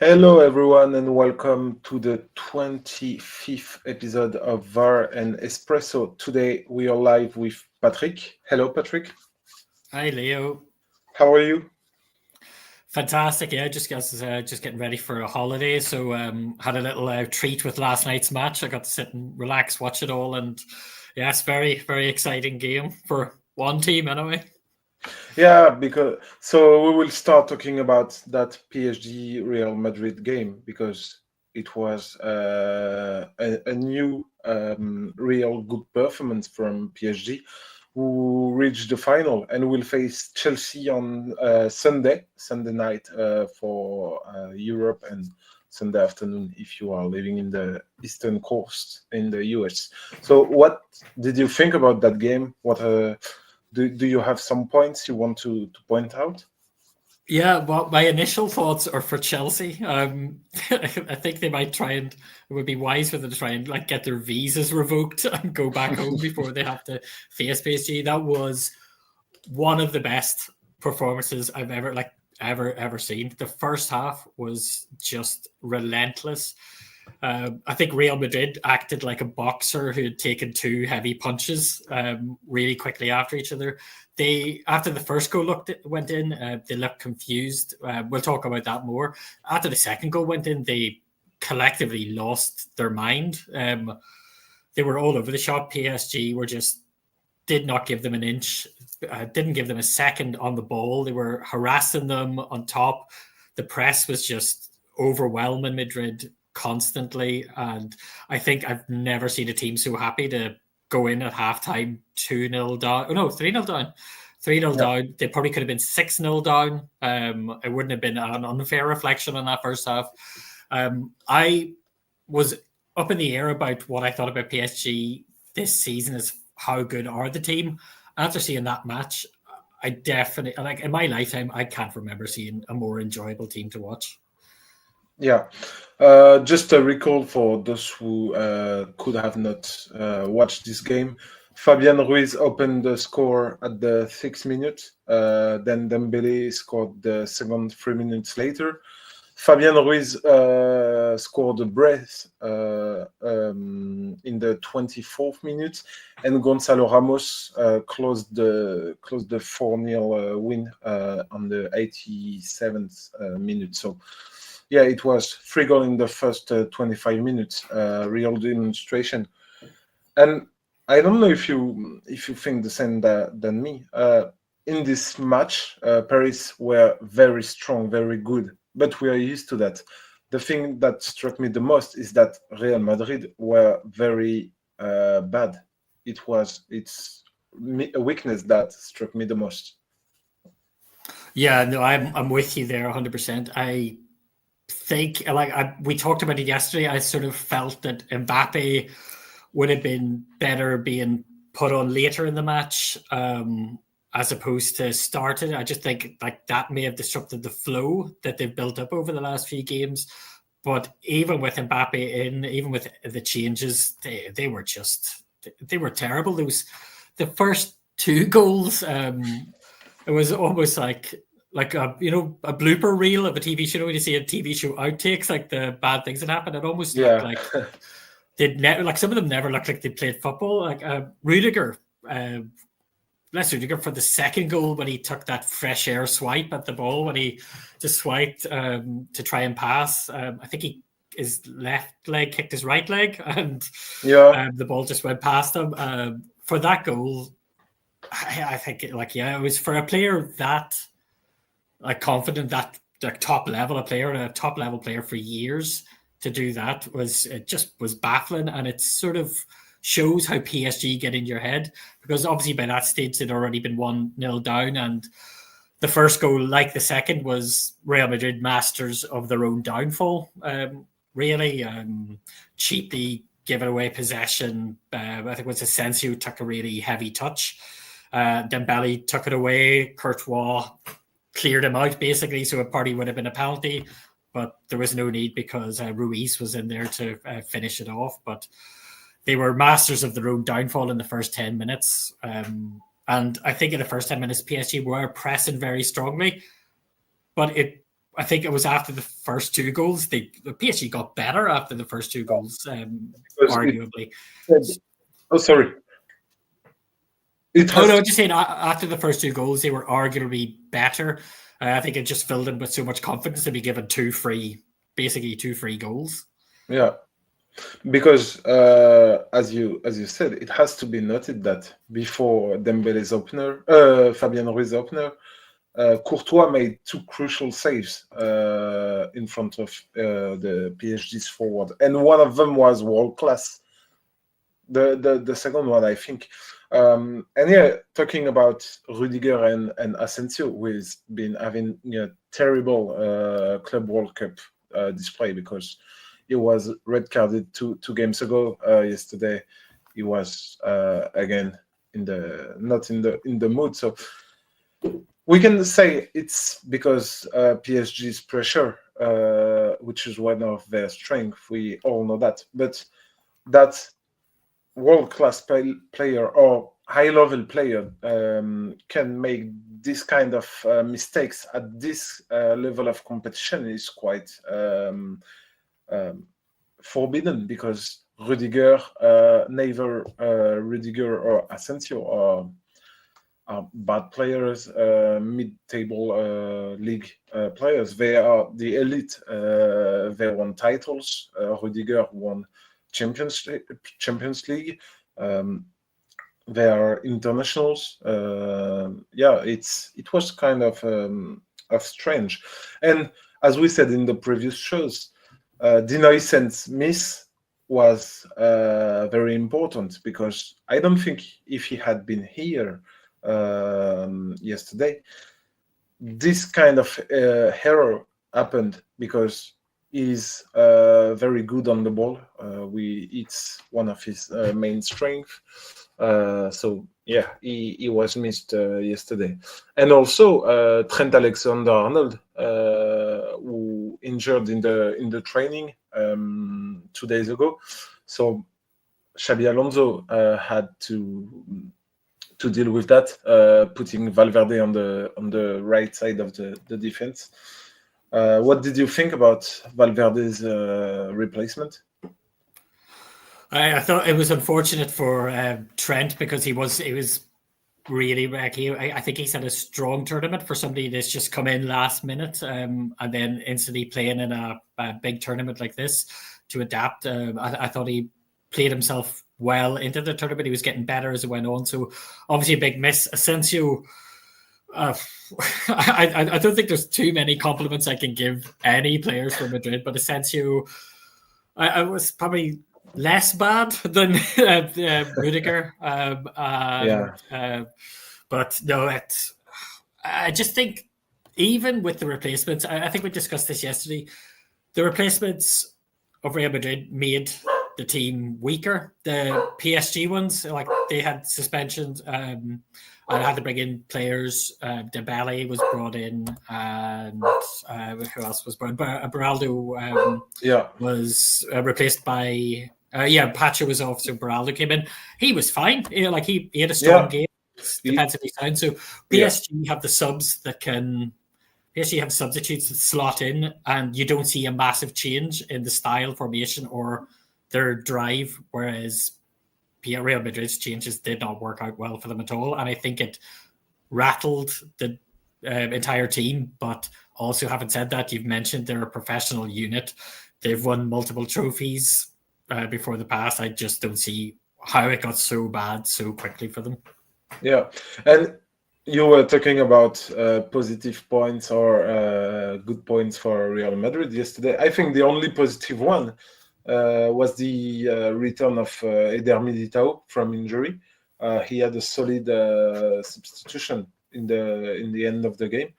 Hello, everyone, and welcome to the 25th episode of VAR and Espresso. Today we are live with Patrick. Hello, Patrick. Hi, Leo. How are you? Fantastic. Yeah, just getting ready for a holiday. So had a little treat with last night's match. I got to sit and relax, watch it all, and yeah, it's very exciting game for one team anyway. Yeah, because so we will start talking about that PSG Real Madrid game because it was a new real good performance from PSG, who reached the final and will face Chelsea on Sunday night for Europe, and Sunday afternoon if you are living in the Eastern Coast in the US. So, what did you think about that game? What do you have some points you want to point out? Yeah, well, my initial thoughts are for Chelsea. I think they might try and it would be wise for them to try and like get their visas revoked and go back home before they have to face PSG. That was one of the best performances I've ever seen. The first half was just relentless. I think Real Madrid acted like a boxer who had taken two heavy punches really quickly after each other. They, after the first goal went in, they looked confused. We'll talk about that more. After the second goal went in, they collectively lost their mind. They were all over the shop. PSG were just did not give them an inch, didn't give them a second on the ball. They were harassing them on top. The press was just overwhelming Madrid constantly. And I think I've never seen a team so happy to go in at halftime 2-0 down. Oh, no, 3-0 down. 3-0 down. They probably could have been 6-0 down. It wouldn't have been an unfair reflection on that first half. I was up in the air about what I thought about PSG this season is how good are the team. After seeing that match, I definitely, like in my lifetime, I can't remember seeing a more enjoyable team to watch. Yeah, just a recall for those who could have not watched this game. Fabian Ruiz opened the score at the 6th minute. Then Dembele scored the second 3 minutes later. Fabian Ruiz scored a brace in the 24th minute, and Gonzalo Ramos closed the 4-0 win on the 87th minute. So, yeah, it was 3 goals in the first 25 minutes. Real demonstration, and I don't know if you think the same than me. In this match, Paris were very strong, very good, but we are used to that. The thing that struck me the most is that Real Madrid were very bad. It's a weakness that struck me the most. Yeah, no, I'm with you there 100%. I think we talked about it yesterday. I sort of felt that Mbappe would have been better being put on later in the match as opposed to started. I just think like that may have disrupted the flow that they've built up over the last few games. But even with Mbappe in, even with the changes, they were terrible. The first two goals. It was almost like a blooper reel of a TV show when you see a TV show outtakes, like the bad things that happen. It almost looked like some of them never looked like they played football. Like Rudiger, for the second goal when he took that fresh air swipe at the ball when he just swiped to try and pass. I think his left leg kicked his right leg, and the ball just went past him. For that goal, I think it was for a player that confident, that top level player, and a top level player for years, to do that was baffling, and it sort of shows how PSG get in your head, because obviously by that stage they'd already been 1-0 down, and the first goal, like the second, was Real Madrid masters of their own downfall. Really cheaply giving away possession. I think it was Asensio who took a really heavy touch. Dembele took it away. Courtois cleared him out, basically, so it probably would have been a penalty, but there was no need because Ruiz was in there to finish it off. But they were masters of their own downfall in the first 10 minutes. And I think in the first 10 minutes, PSG were pressing very strongly, but I think it was after the first two goals. The PSG got better after the first two goals, arguably. Sorry. Just saying, after the first two goals, they were arguably better. I think it just filled them with so much confidence to be given two free goals. Yeah, because as you said, it has to be noted that before Dembele's opener, Fabien Ruiz's opener, Courtois made two crucial saves in front of the PSG's forward, and one of them was world class. The second one, I think. And yeah, talking about Rudiger and Asensio, who has been having a terrible Club World Cup display because he was red carded two games ago. Yesterday, he was again not in the mood. So we can say it's because PSG's pressure, which is one of their strengths. We all know that, but that world-class player or high-level player can make this kind of mistakes at this level of competition is quite forbidden, because Rudiger, neither Rudiger or Asensio are bad players, mid-table league players. They are the elite. They won titles. Rudiger won Champions League. They are internationals. It was kind of strange. And as we said in the previous shows, Dinoissen's miss was very important, because I don't think if he had been here yesterday, this kind of error happened, because he's very good on the ball. It's one of his main strengths. So yeah, he was missed yesterday. And also Trent Alexander-Arnold, who injured in the training 2 days ago. So Xabi Alonso had to deal with that, putting Valverde on the right side of the defense. What did you think about Valverde's replacement? I thought it was unfortunate for Trent, because he was really I think he's had a strong tournament for somebody that's just come in last minute and then instantly playing in a big tournament like this to adapt. I thought he played himself well into the tournament. He was getting better as it went on. So obviously a big miss. Asensio, I don't think there's too many compliments I can give any players from Madrid, but Asensio, I was probably less bad than Rudiger. But no, I just think even with the replacements, I think we discussed this yesterday, the replacements of Real Madrid made the team weaker. The PSG ones, like, they had suspensions. I had to bring in players. Dembele was brought in, and who else was brought in? Beraldo was replaced by. Pacho was off, so Beraldo came in. He was fine. He had a strong game, defensively sound. So PSG have the subs that can. PSG have substitutes that slot in, and you don't see a massive change in the style, formation, or their drive, whereas Real Madrid's changes did not work out well for them at all. And I think it rattled the entire team. But also, having said that, you've mentioned they're a professional unit. They've won multiple trophies before the past. I just don't see how it got so bad so quickly for them. Yeah. And you were talking about positive points or good points for Real Madrid yesterday. I think the only positive one was the return of Eder Militao from injury. He had a solid substitution in the end of the game.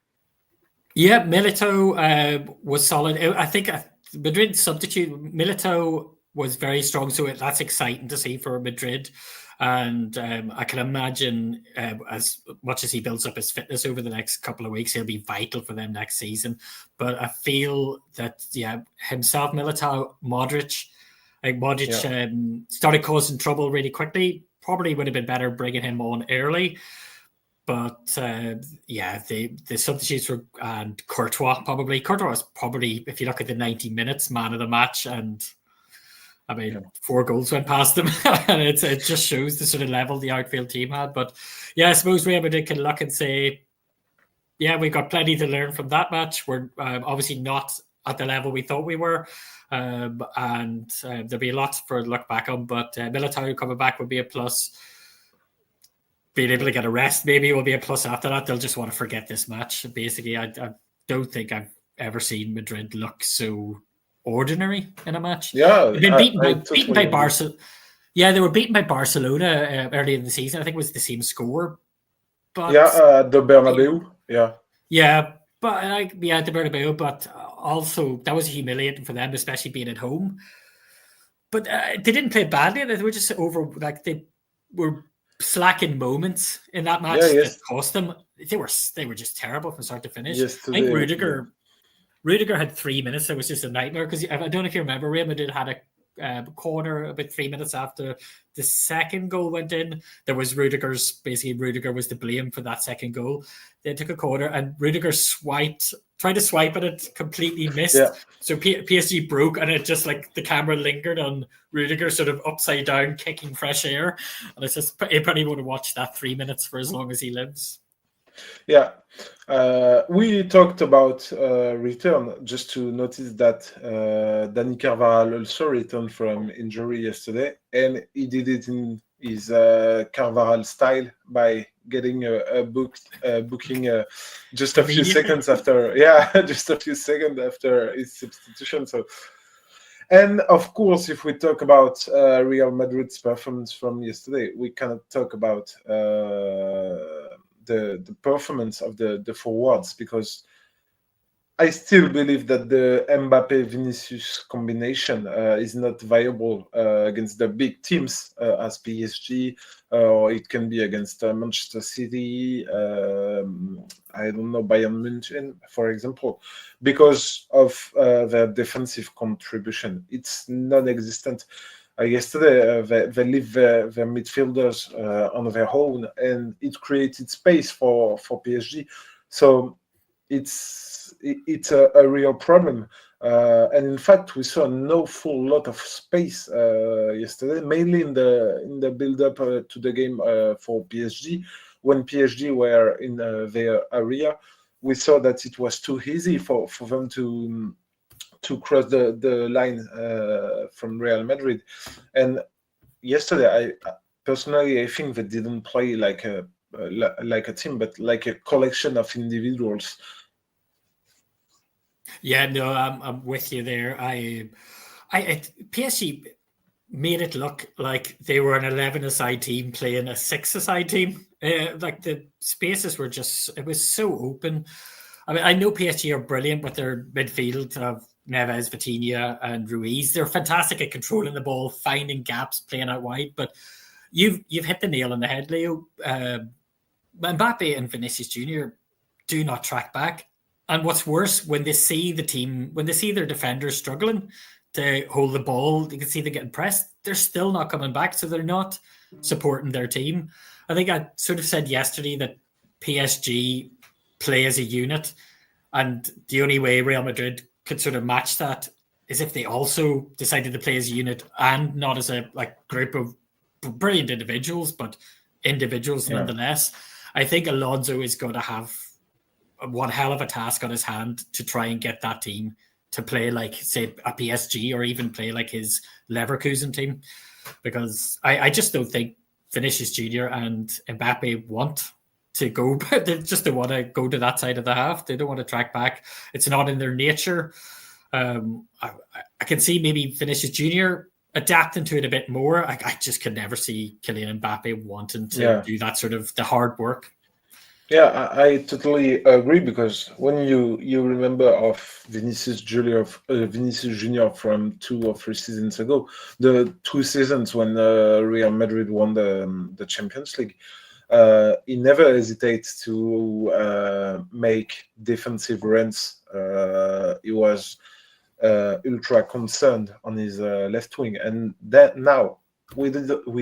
Yeah, Militao was solid. I think Madrid substitute Militao was very strong, so that's exciting to see for Madrid. And I can imagine as much as he builds up his fitness over the next couple of weeks, he'll be vital for them next season. But I feel that, himself, Militao, Modric started causing trouble really quickly. Probably would have been better bringing him on early. But the substitutes were, and Courtois was probably, if you look at the 90 minutes, man of the match, and I mean, 4 goals went past them, and it just shows the sort of level the outfield team had. But yeah, I suppose Real Madrid can look and say, yeah, we got plenty to learn from that match. We're obviously not at the level we thought we were, and there'll be a lot for look back on. But Militao coming back would be a plus. Being able to get a rest maybe will be a plus after that. They'll just want to forget this match. Basically, I don't think I've ever seen Madrid look so ordinary in a match. Yeah, they've been beaten by Barcelona. Yeah, they were beaten by Barcelona early in the season. I think it was the same score. But the Bernabeu. Yeah, but the Bernabeu. But also that was humiliating for them, especially being at home. But they didn't play badly. They were just they were slacking moments in that match that cost them. They were just terrible from start to finish. I think Rudiger had 3 minutes. It was just a nightmare because I don't know if you remember, Real Madrid had a corner about 3 minutes after the second goal went in. There was Rudiger was to blame for that second goal. They took a corner and Rudiger tried to swipe at it, completely missed. Yeah. So PSG broke, and it just the camera lingered on Rudiger sort of upside down, kicking fresh air. And it's just, I probably want to watch that 3 minutes for as long as he lives. Yeah. We talked about return, just to notice that Dani Carvajal also returned from injury yesterday, and he did it in his Carvajal style by getting a booking just a few seconds after. Just a few seconds after his substitution. So, and of course, if we talk about Real Madrid's performance from yesterday, we cannot talk about the performance of the forwards, because I still believe that the Mbappe-Vinicius combination is not viable against the big teams as PSG, or it can be against Manchester City, I don't know, Bayern München, for example, because of their defensive contribution. It's non-existent. Yesterday, they leave their midfielders on their own, and it created space for PSG. So it's a real problem. And in fact, we saw no full lot of space yesterday, mainly in the build-up to the game for PSG. When PSG were in their area, we saw that it was too easy for them to cross the line from Real Madrid. And yesterday, I think they didn't play like a team, but like a collection of individuals. Yeah, no, I'm with you there. PSG made it look like they were an 11-a-side team playing a 6-a-side team. The spaces were it was so open. I mean, I know PSG are brilliant with their midfield of Neves, Vitinha, and Ruiz. They're fantastic at controlling the ball, finding gaps, playing out wide. But you've hit the nail on the head, Leo. Mbappe and Vinicius Jr. do not track back. And what's worse, when they see their defenders struggling to hold the ball, you can see they're getting pressed. They're still not coming back, so they're not supporting their team. I think I sort of said yesterday that PSG play as a unit, and the only way Real Madrid could sort of match that is if they also decided to play as a unit and not as a group of brilliant individuals, but individuals nonetheless. I think Alonso is going to have one hell of a task on his hand to try and get that team to play like, say, a PSG, or even play like his Leverkusen team, because I just don't think Vinicius Jr. and Mbappe want to go. They just don't want to go to that side of the half. They don't want to track back. It's not in their nature. I can see maybe Vinicius Jr. adapting to it a bit more. I just could never see Kylian Mbappe wanting to do that sort of the hard work. Yeah, I totally agree, because when you remember of Vinicius Junior from 2 or 3 seasons ago, the 2 seasons when Real Madrid won the Champions League, he never hesitates to make defensive runs. He was ultra concerned on his left wing, and that now we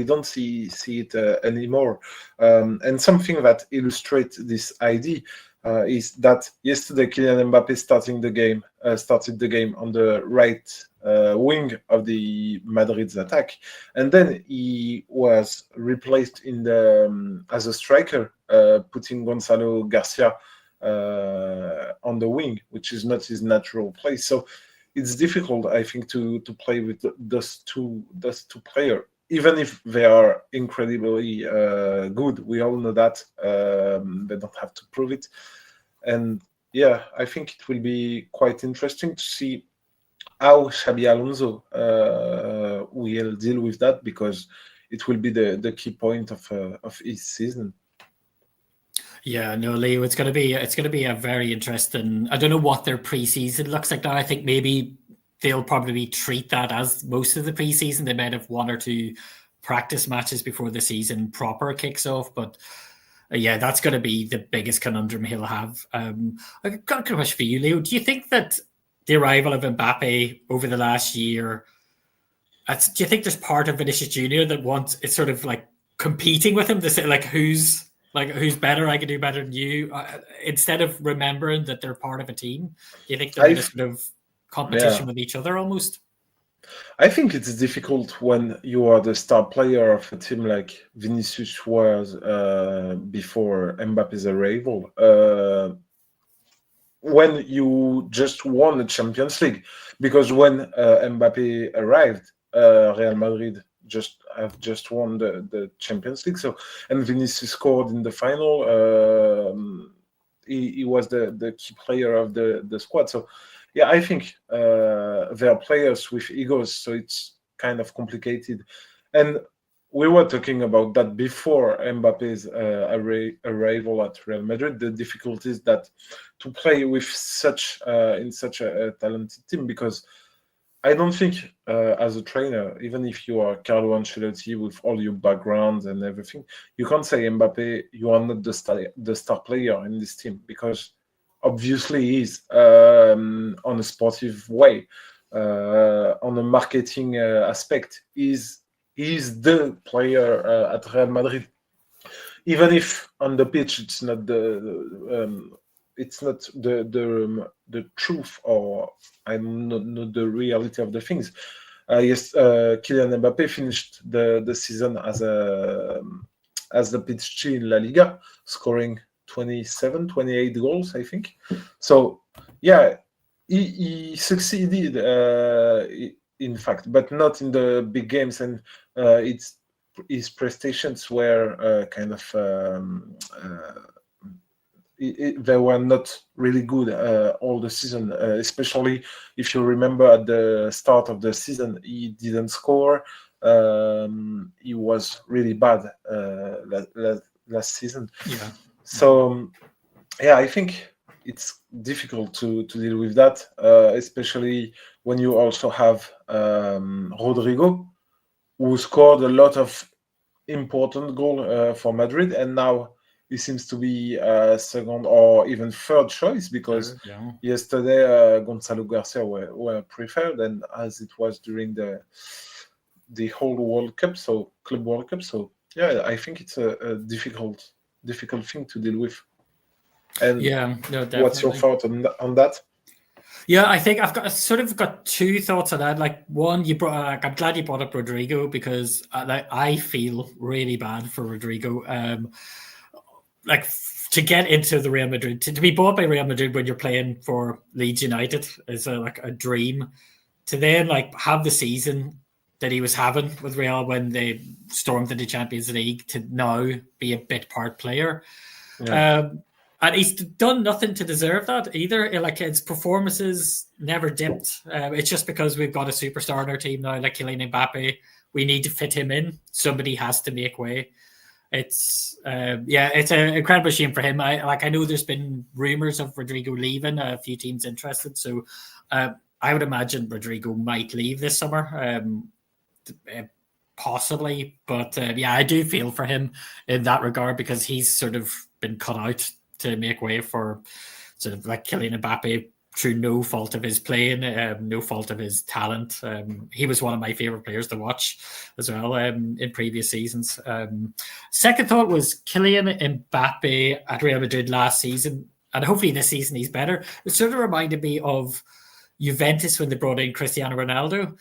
don't see it anymore. And something that illustrates this idea is that yesterday Kylian Mbappe started the game on the right wing of the Madrid's attack, and then he was replaced in the as a striker, putting Gonzalo Garcia on the wing, which is not his natural place. So it's difficult, I think, to play with those two players, even if they are incredibly good. We all know that. They don't have to prove it. And yeah, I think it will be quite interesting to see how Xabi Alonso will deal with that, because it will be the key point of his season. Yeah, no, Leo, it's gonna be a very interesting. I don't know what their preseason looks like now. I think maybe they'll probably treat that as most of the preseason. They might have one or two practice matches before the season proper kicks off, but yeah, that's going to be the biggest conundrum he'll have. I've got a question for you, Leo. Do you think that the arrival of Mbappe over the last year, do you think there's part of Vinicius Junior that wants it's sort of like competing with him to say who's better? I can do better than you. Instead of remembering that they're part of a team, do you think they're in a sort of competition with each other almost? I think it's difficult when you are the star player of a team like Vinicius was before Mbappe's arrival. When you just won the Champions League, because when Mbappe arrived, Real Madrid have just won the Champions League. So, and Vinicius scored in the final. He was the key player of the squad. So, yeah, I think they are players with egos, so it's kind of complicated. And we were talking about that before Mbappe's arrival at Real Madrid. The difficulties that to play with in such a talented team, because I don't think as a trainer, even if you are Carlo Ancelotti with all your backgrounds and everything, you can't say Mbappe, you are not the star player in this team, because obviously he is on a sportive way, on a marketing aspect. He's the player at Real Madrid, even if on the pitch it's not the truth, or I don't know the reality of the things. Yes, Kylian Mbappe finished the season as the PSG in La Liga, scoring 27, 28 goals, I think. So, yeah, he succeeded, in fact, but not in the big games. And his prestations were kind of... they were not really good all the season, especially if you remember at the start of the season, he didn't score. He was really bad last season. Yeah. So, yeah, I think it's difficult to deal with that, especially when you also have Rodrigo, who scored a lot of important goals for Madrid, and now he seems to be second or even third choice, because yesterday Gonzalo Garcia were preferred, and as it was during the whole World Cup, so Club World Cup. So yeah, I think it's a difficult thing to deal with. And yeah, no, definitely. What's your thought on that? Yeah, I think I've got two thoughts on that. Like, one, I'm glad you brought up Rodrigo, because I feel really bad for Rodrigo. To get into the Real Madrid, to be bought by Real Madrid when you're playing for Leeds United is a dream. To then have the season that he was having with Real when they stormed into the Champions League, to now be a bit part player. Yeah. And he's done nothing to deserve that either. His performances never dipped. It's just because we've got a superstar on our team now, like Kylian Mbappe. We need to fit him in. Somebody has to make way. It's it's an incredible shame for him. I know there's been rumors of Rodrigo leaving. A few teams interested, so I would imagine Rodrigo might leave this summer, possibly. But I do feel for him in that regard, because he's sort of been cut out to make way for sort of like Kylian Mbappe through no fault of his playing, no fault of his talent. He was one of my favorite players to watch as well in previous seasons. Second thought was Kylian Mbappe at Real Madrid last season, and hopefully this season he's better. It sort of reminded me of Juventus when they brought in Cristiano Ronaldo.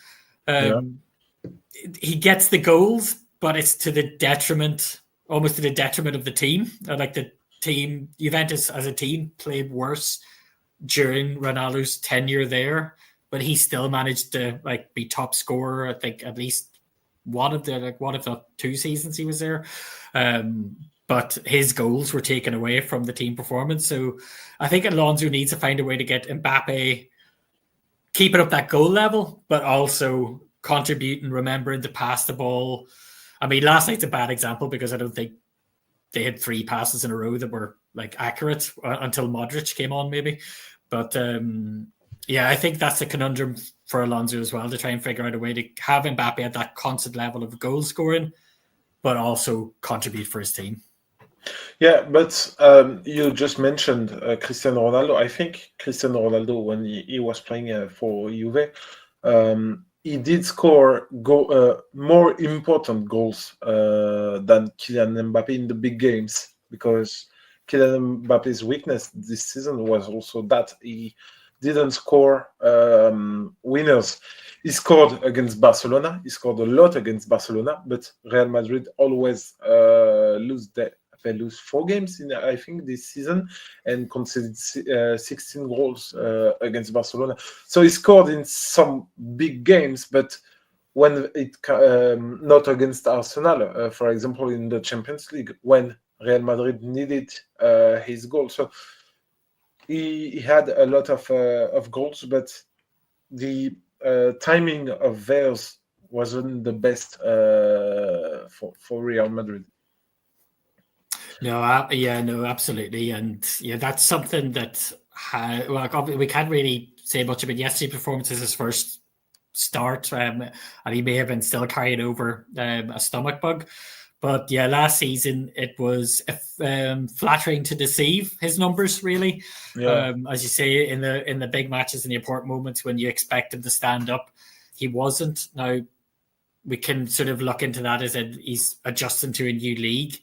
He gets the goals, but it's to the detriment, almost to the detriment of the team. Like the team, Juventus as a team played worse during Ronaldo's tenure there, but he still managed to like be top scorer. I think at least one of the 2 seasons he was there. But his goals were taken away from the team performance. So I think Alonso needs to find a way to get Mbappe keeping up that goal level, but also contribute and remembering to pass the ball. I mean, last night's a bad example because I don't think they had 3 passes in a row that were like accurate until Modric came on, maybe. But I think that's a conundrum for Alonso as well, to try and figure out a way to have Mbappe at that constant level of goal scoring, but also contribute for his team. Yeah, but you just mentioned Cristiano Ronaldo. I think Cristiano Ronaldo, when he was playing for Juve, he did score more important goals than Kylian Mbappe in the big games, because Kylian Mbappe's weakness this season was also that he didn't score winners. He scored against Barcelona. He scored a lot against Barcelona, but Real Madrid always lose. They lose 4 games in, I think, this season, and conceded 16 goals against Barcelona. So he scored in some big games, but when it not against Arsenal, for example, in the Champions League, when Real Madrid needed his goal. So he had a lot of goals, but the timing of theirs wasn't the best for Real Madrid. No, absolutely, and that's something that we can't really say much about yesterday's performance as his first start, and he may have been still carrying over a stomach bug. But last season it was flattering to deceive his numbers, really. As you say, in the big matches, in the important moments when you expect him to stand up, he wasn't. Now we can sort of look into that as he's adjusting to a new league,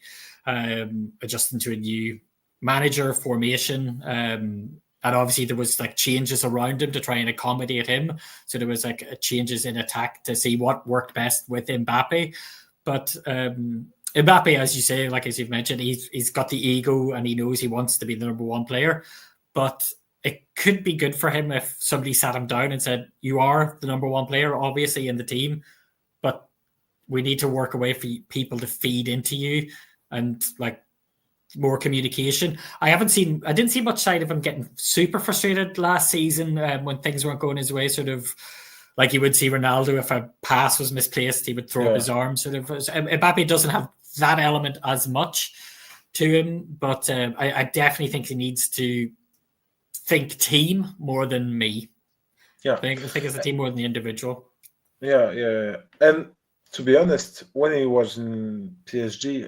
adjusting to a new manager formation, and obviously there was like changes around him to try and accommodate him. So there was like changes in attack to see what worked best with Mbappe. But Mbappe, as you say, like as you've mentioned, he's got the ego and he knows he wants to be the number 1 player. But it could be good for him if somebody sat him down and said, "You are the number 1 player, obviously, in the team, but we need to work a way for people to feed into you and like more communication." I didn't see much side of him getting super frustrated last season when things weren't going his way. Sort of like you would see Ronaldo, if a pass was misplaced, he would throw up his arms. Sort of, Mbappe doesn't have that element as much to him, but I definitely think he needs to think team more than me. I think it's a team more than the individual. Yeah. And to be honest, when he was in PSG,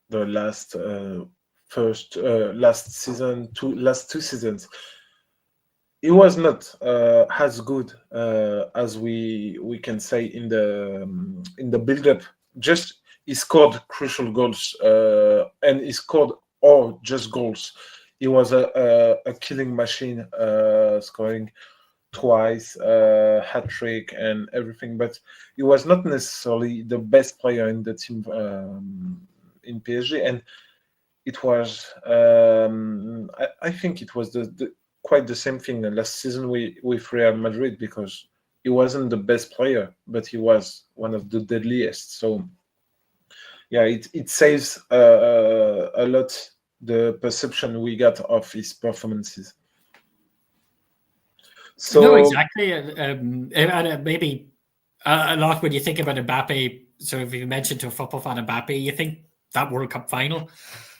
the last last 2 seasons, he was not as good as we can say in the build-up. Just he scored crucial goals, and he scored all just goals. He was a killing machine, scoring twice, hat-trick and everything, but he was not necessarily the best player in the team in PSG, and it was I think it was quite the same thing last season with Real Madrid, because he wasn't the best player, but he was one of the deadliest. So it saves a lot the perception we got of his performances. So no, exactly, and maybe a lot when you think about Mbappe. So if you mentioned to a football fan Mbappe, you think that World Cup final.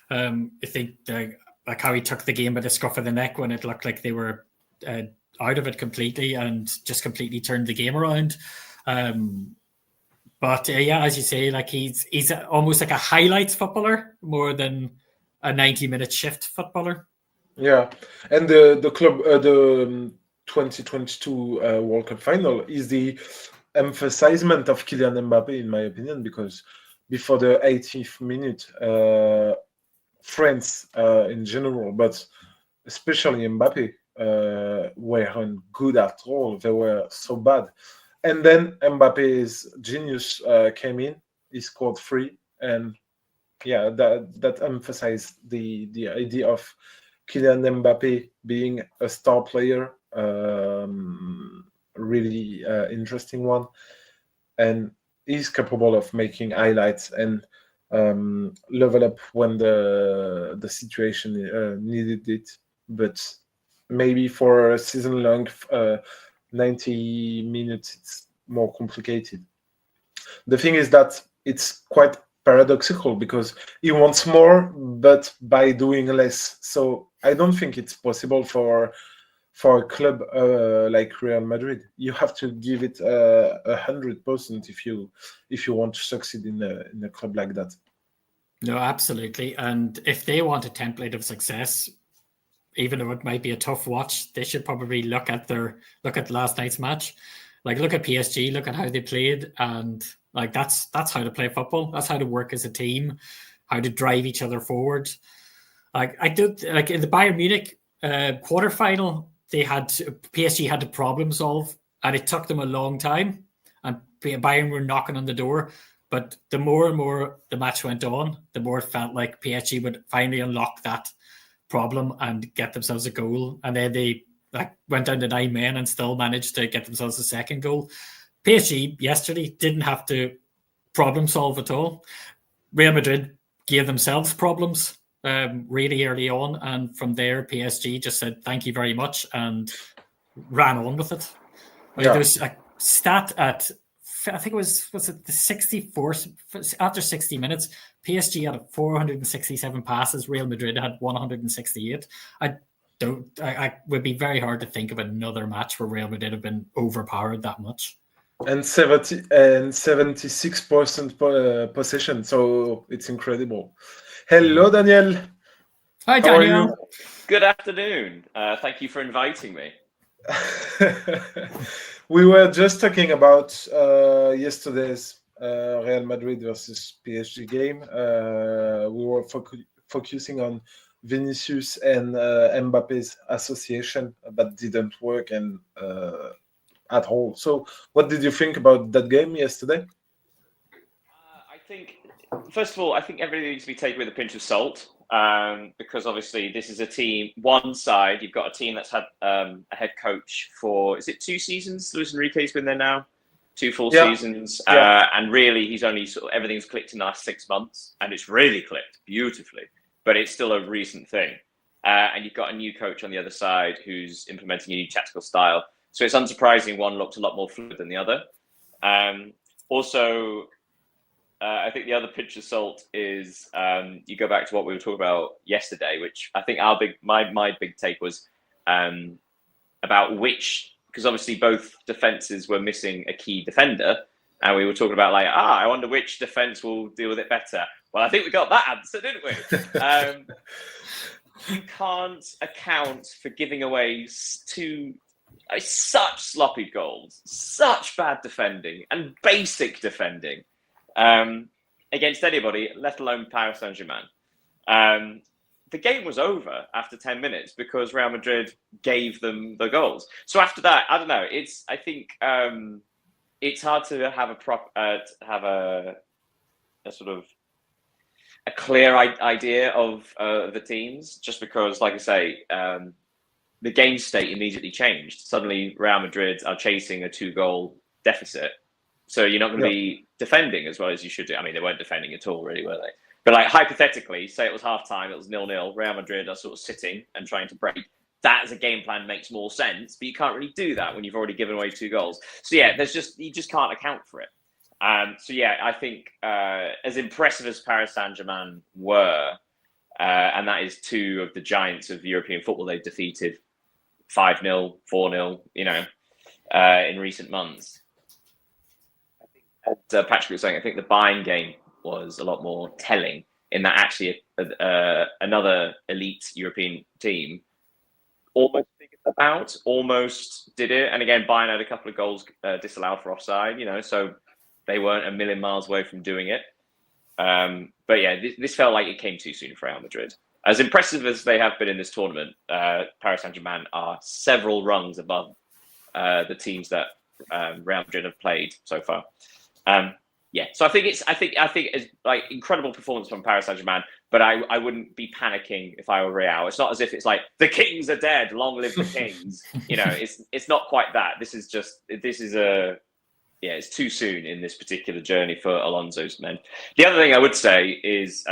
I think like how he took the game by the scruff of the neck when it looked like they were out of it completely, and just completely turned the game around. But as you say, like he's almost like a highlights footballer more than a 90-minute shift footballer. Yeah, and the club the 2022 World Cup final is the emphasizement of Kylian Mbappe, in my opinion, because before the 80th minute, France in general, but especially Mbappe, weren't good at all. They were so bad. And then Mbappe's genius came in. He scored three, and yeah, that emphasized the idea of Kylian Mbappe being a star player. Really interesting one, and he's capable of making highlights and level up when the situation needed it. But maybe for a season long 90 minutes, it's more complicated. The thing is that it's quite paradoxical because he wants more, but by doing less. So I don't think it's possible for a club like Real Madrid. You have to give it 100% if you want to succeed in a club like that. No, absolutely. And if they want a template of success, even though it might be a tough watch, they should probably look at last night's match. Like, look at PSG, look at how they played, and like that's how to play football. That's how to work as a team, how to drive each other forward. Like, I do, like in the Bayern Munich quarterfinal, PSG had to problem solve, and it took them a long time. And Bayern were knocking on the door. But the more and more the match went on, the more it felt like PSG would finally unlock that problem and get themselves a goal. And then they went down to 9 men and still managed to get themselves a second goal. PSG yesterday didn't have to problem solve at all. Real Madrid gave themselves problems really early on. And from there, PSG just said, thank you very much, and ran on with it. Yeah. There's a stat at, I think it was it the 64th, after 60 minutes, PSG had 467 passes, Real Madrid had 168. I would be very hard to think of another match where Real Madrid have been overpowered that much. And 76% possession, so it's incredible. Hello, Daniel. Hi, How Daniel. are you? Good afternoon. Thank you for inviting me. We were just talking about yesterday's Real Madrid versus PSG game. We were focusing on Vinicius and Mbappe's association that didn't work and at all. So, what did you think about that game yesterday? I think, first of all, I think everything needs to be taken with a pinch of salt. Because obviously this is a team, one side, you've got a team that's had a head coach for, is it 2 seasons? Luis Enrique's been there now? 2 full seasons. Yeah. And really, he's only everything's clicked in the last 6 months, and it's really clicked beautifully, but it's still a recent thing. And you've got a new coach on the other side who's implementing a new tactical style. So it's unsurprising one looked a lot more fluid than the other. Also, I think the other pinch of salt is you go back to what we were talking about yesterday, which I think my big take was about because obviously both defenses were missing a key defender, and we were talking about I wonder which defense will deal with it better. Well, I think we got that answer, didn't we? You can't account for giving away such sloppy goals, such bad defending, and basic defending. Against anybody, let alone Paris Saint-Germain. The game was over after 10 minutes because Real Madrid gave them the goals. So after that, I don't know. I think it's hard to have a sort of a clear idea of the teams, just because, like I say, the game state immediately changed. Suddenly, Real Madrid are chasing a 2-goal deficit. So you're not going to be defending as well as you should do. I mean, they weren't defending at all, really, were they? But hypothetically, say it was half-time, it was 0-0, Real Madrid are sort of sitting and trying to break. That as a game plan makes more sense, but you can't really do that when you've already given away 2 goals. So yeah, you just can't account for it. So yeah, I think as impressive as Paris Saint-Germain were, and that is 2 of the giants of European football they've defeated 5-0, 4-0, in recent months. As Patrick was saying, I think the Bayern game was a lot more telling in that actually another elite European team almost figured that out, almost did it. And again, Bayern had a couple of goals disallowed for offside, so they weren't a million miles away from doing it. But yeah, this felt like it came too soon for Real Madrid. As impressive as they have been in this tournament, Paris Saint-Germain are several rungs above the teams that Real Madrid have played so far. So I think it's like incredible performance from Paris Saint-Germain, but I wouldn't be panicking if I were Real. It's not as if it's like the Kings are dead, long live the Kings. It's not quite that. It's too soon in this particular journey for Alonso's men. The other thing I would say is,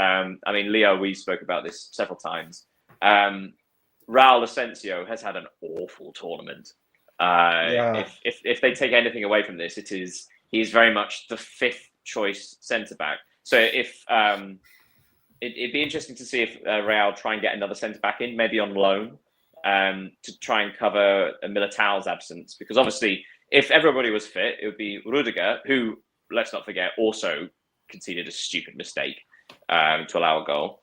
Leo, we spoke about this several times. Raul Asensio has had an awful tournament. If they take anything away from this, he is very much the fifth choice centre back. So if it'd be interesting to see if Real try and get another centre back in, maybe on loan, to try and cover Militao's absence, because obviously, if everybody was fit, it would be Rudiger, who, let's not forget, also conceded a stupid mistake to allow a goal.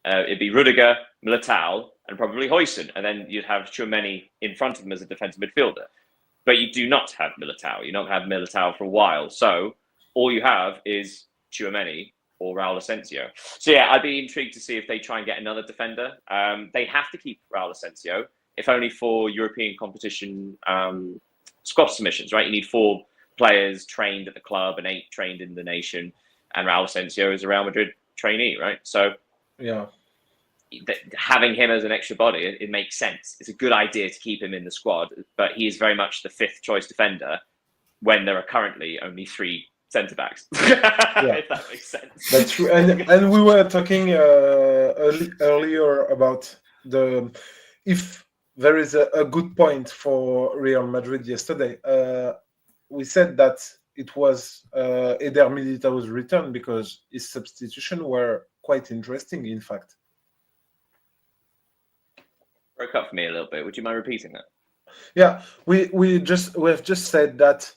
It'd be Rudiger, Militao, and probably Huijsen, and then you'd have Tchouaméni in front of him as a defensive midfielder. But you do not have Militao. You don't have Militao for a while. So all you have is Tchouaméni or Raul Asensio. So yeah, I'd be intrigued to see if they try and get another defender. They have to keep Raul Asensio, if only for European competition squad submissions, right? You need 4 players trained at the club and 8 trained in the nation, and Raul Asensio is a Real Madrid trainee, right? So yeah, having him as an extra body, it makes sense. It's a good idea to keep him in the squad, but he is very much the 5th choice defender when there are currently only 3 centre backs. If that makes sense. That's true. And we were talking earlier about if there is a good point for Real Madrid yesterday. We said that it was Eder Militao's return because his substitution were quite interesting, in fact. Broke up for me a little bit. Would you mind repeating that? Yeah, we have just said that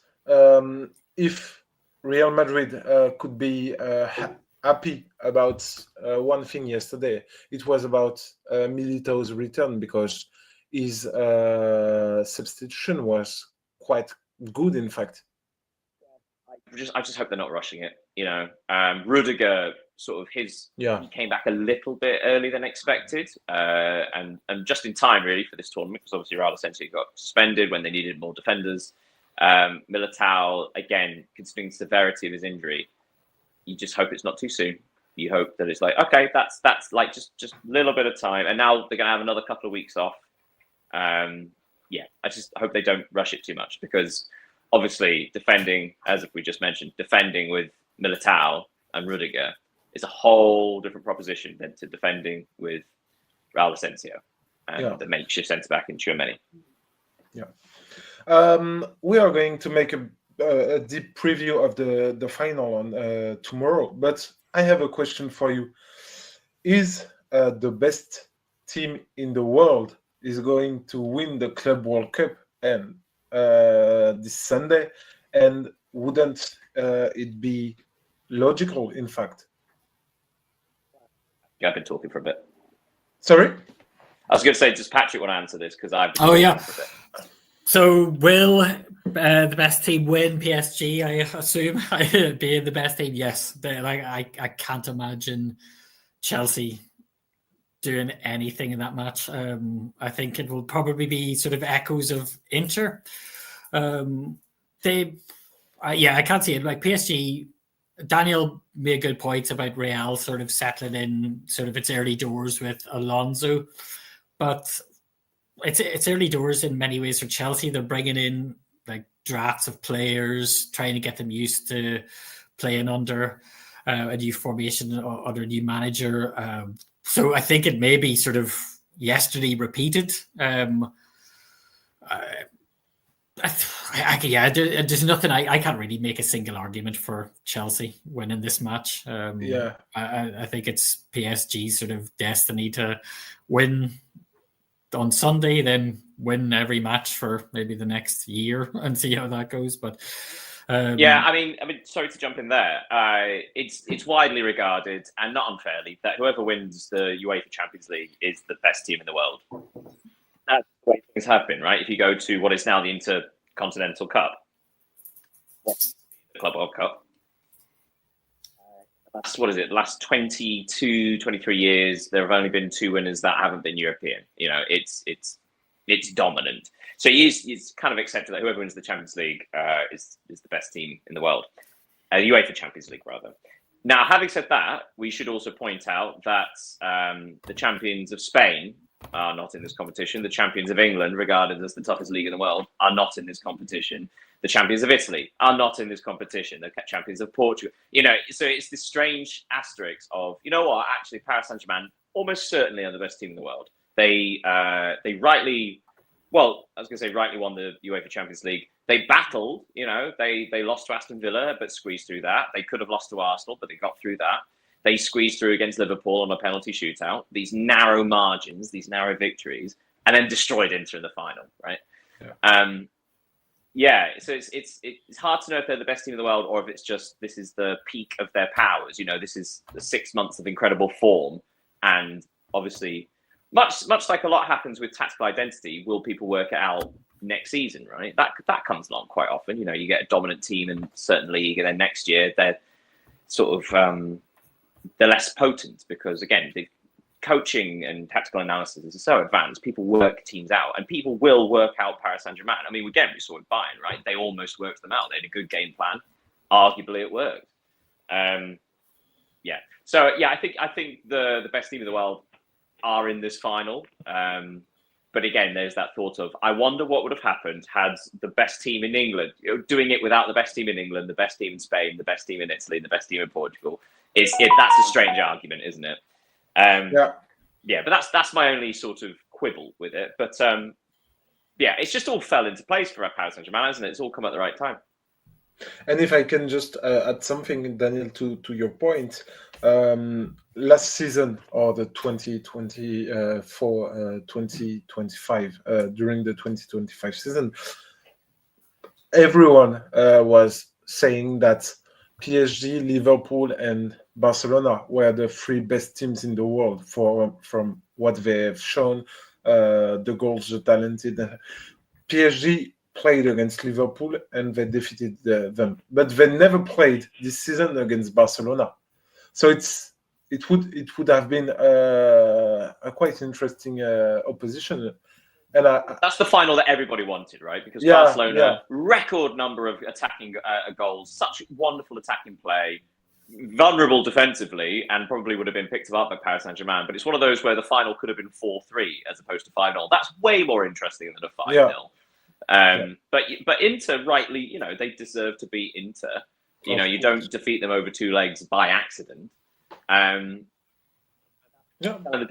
if Real Madrid could be happy about one thing yesterday, it was about Militao's return, because his substitution was quite good, in fact. I just hope they're not rushing it. Rudiger he came back a little bit earlier than expected, and just in time really for this tournament, because obviously Raul essentially got suspended when they needed more defenders. Militao, again, considering the severity of his injury, you just hope it's not too soon. You hope that it's like, okay, that's like just a little bit of time, and now they're going to have another couple of weeks off. I just hope they don't rush it too much, because obviously defending, as we just mentioned, defending with Militao and Rudiger is a whole different proposition than to defending with Raul Asensio and the makeshift centre back in Tchouaméni. Yeah. We are going to make a deep preview of the final on tomorrow, but I have a question for you. Is the best team in the world is going to win the Club World Cup and this Sunday, and wouldn't it be logical, in fact? Yeah, I've been talking for a bit. Sorry? I was going to say, does Patrick want to answer this? Because I've been talking for a bit. So will the best team win PSG, I assume? Being the best team, yes. I can't imagine Chelsea doing anything in that match. I think it will probably be sort of echoes of Inter. I can't see it. Like PSG, Daniel made good points about Real sort of settling in sort of its early doors with Alonso, but it's early doors in many ways for Chelsea. They're bringing in like drafts of players, trying to get them used to playing under a new formation or under a new manager. So I think it may be sort of yesterday repeated. There's nothing. I can't really make a single argument for Chelsea winning this match. I think it's PSG's sort of destiny to win on Sunday, then win every match for maybe the next year and see how that goes. But I mean, sorry to jump in there. It's widely regarded, and not unfairly, that whoever wins the UEFA Champions League is the best team in the world. That's the way things have been, right? If you go to what is now the Intercontinental Cup, the Club World Cup, last 22, 23 years, there have only been 2 winners that haven't been European. It's dominant. So it's kind of accepted that whoever wins the Champions League is the best team in the world. UEFA Champions League, rather. Now, having said that, we should also point out that the champions of Spain are not in this competition. The champions of England, regarded as the toughest league in the world, are not in this competition. The champions of Italy are not in this competition. The champions of Portugal, so it's this strange asterisk of, actually Paris Saint-Germain almost certainly are the best team in the world. They rightly won the UEFA Champions League. They battled, they lost to Aston Villa, but squeezed through that. They could have lost to Arsenal, but they got through that. They squeezed through against Liverpool on a penalty shootout. These narrow margins, these narrow victories, and then destroyed Inter in the final, right? Yeah. So it's hard to know if they're the best team in the world or if it's just this is the peak of their powers. This is the 6 months of incredible form, and obviously, much like a lot happens with tactical identity, will people work it out next season? Right. That comes along quite often. You get a dominant team in a certain league, and then next year they're sort of they're less potent because again the coaching and tactical analysis is so advanced. People work teams out, and people will work out Paris Saint-Germain. I mean, we saw with Bayern, right? They almost worked them out. They had a good game plan. Arguably, it worked. So I think the best team in the world are in this final. But again, there's that thought of, I wonder what would have happened had the best team in England, doing it without the best team in England, the best team in Spain, the best team in Italy, the best team in Portugal. That's a strange argument, isn't it? But that's my only sort of quibble with it. But it's just all fell into place for Paris Saint-Germain, hasn't it? It's all come at the right time. And if I can just add something, Daniel, to your point, last season or the 2024-2025, during the 2025 season, everyone was saying that PSG, Liverpool, and Barcelona were the 3 best teams in the world from what they have shown, the goals, the talented. PSG played against Liverpool and they defeated them, but they never played this season against Barcelona. So it would have been a quite interesting opposition. And that's the final that everybody wanted, right? Because Barcelona, record number of attacking goals, such wonderful attacking play, vulnerable defensively, and probably would have been picked up by Paris Saint-Germain. But it's one of those where the final could have been 4-3 as opposed to 5-0. That's way more interesting than a 5-0. But Inter, rightly, they deserve to beat Inter. You don't defeat them over 2 legs by accident. That's kind of the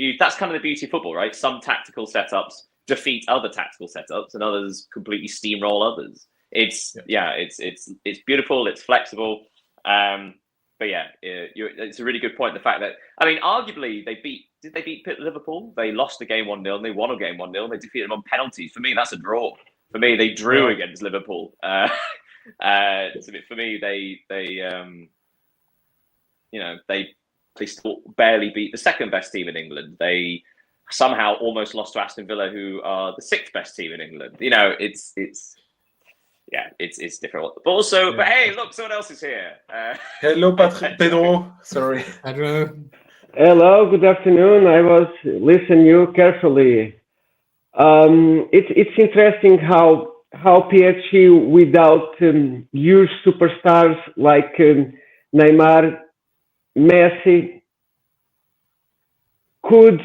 beauty of football, right? Some tactical setups defeat other tactical setups, and others completely steamroll others. It's beautiful. It's flexible. It's a really good point. The fact that, I mean, arguably did they beat Liverpool? They lost the game 1-0 and they won a game 1-0. They defeated them on penalties. For me, that's a draw. For me, they drew against Liverpool. For me, they still barely beat the second best team in England. They somehow almost lost to Aston Villa, who are the 6th best team in England. It's different. But also, but hey, look, someone else is here. Hello, Pedro. Sorry. Pedro. Hello, good afternoon. I was listening you carefully. It's interesting how PSG without huge superstars like Neymar, Messi could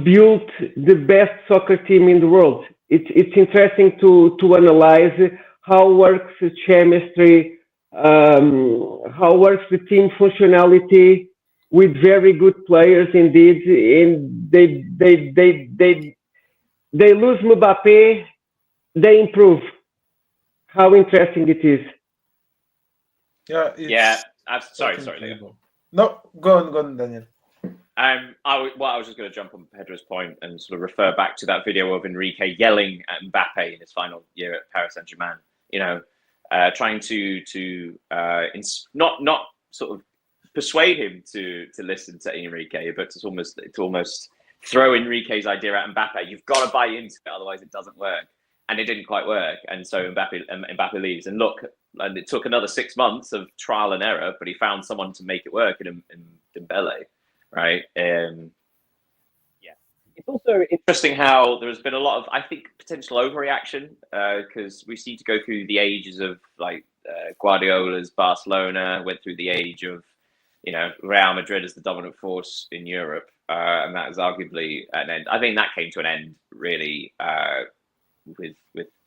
build the best soccer team in the world. It's interesting to analyze how works the chemistry, how works the team functionality with very good players indeed. And they lose Mbappe, they improve. How interesting it is. Sorry, Leo. No, go on, Daniel. I was just going to jump on Pedro's point and sort of refer back to that video of Enrique yelling at Mbappe in his final year at Paris Saint-Germain. trying to not sort of persuade him to listen to Enrique, but to almost throw Enrique's idea at Mbappe. You've got to buy into it, otherwise it doesn't work. And it didn't quite work, and so Mbappe leaves. And look, and it took another 6 months of trial and error, but he found someone to make it work in Dembele, right? It's also interesting how there has been a lot of, I think, potential overreaction because we seem to go through the ages of like Guardiola's Barcelona, went through the age of Real Madrid as the dominant force in Europe, and that is arguably an end. I think that came to an end really with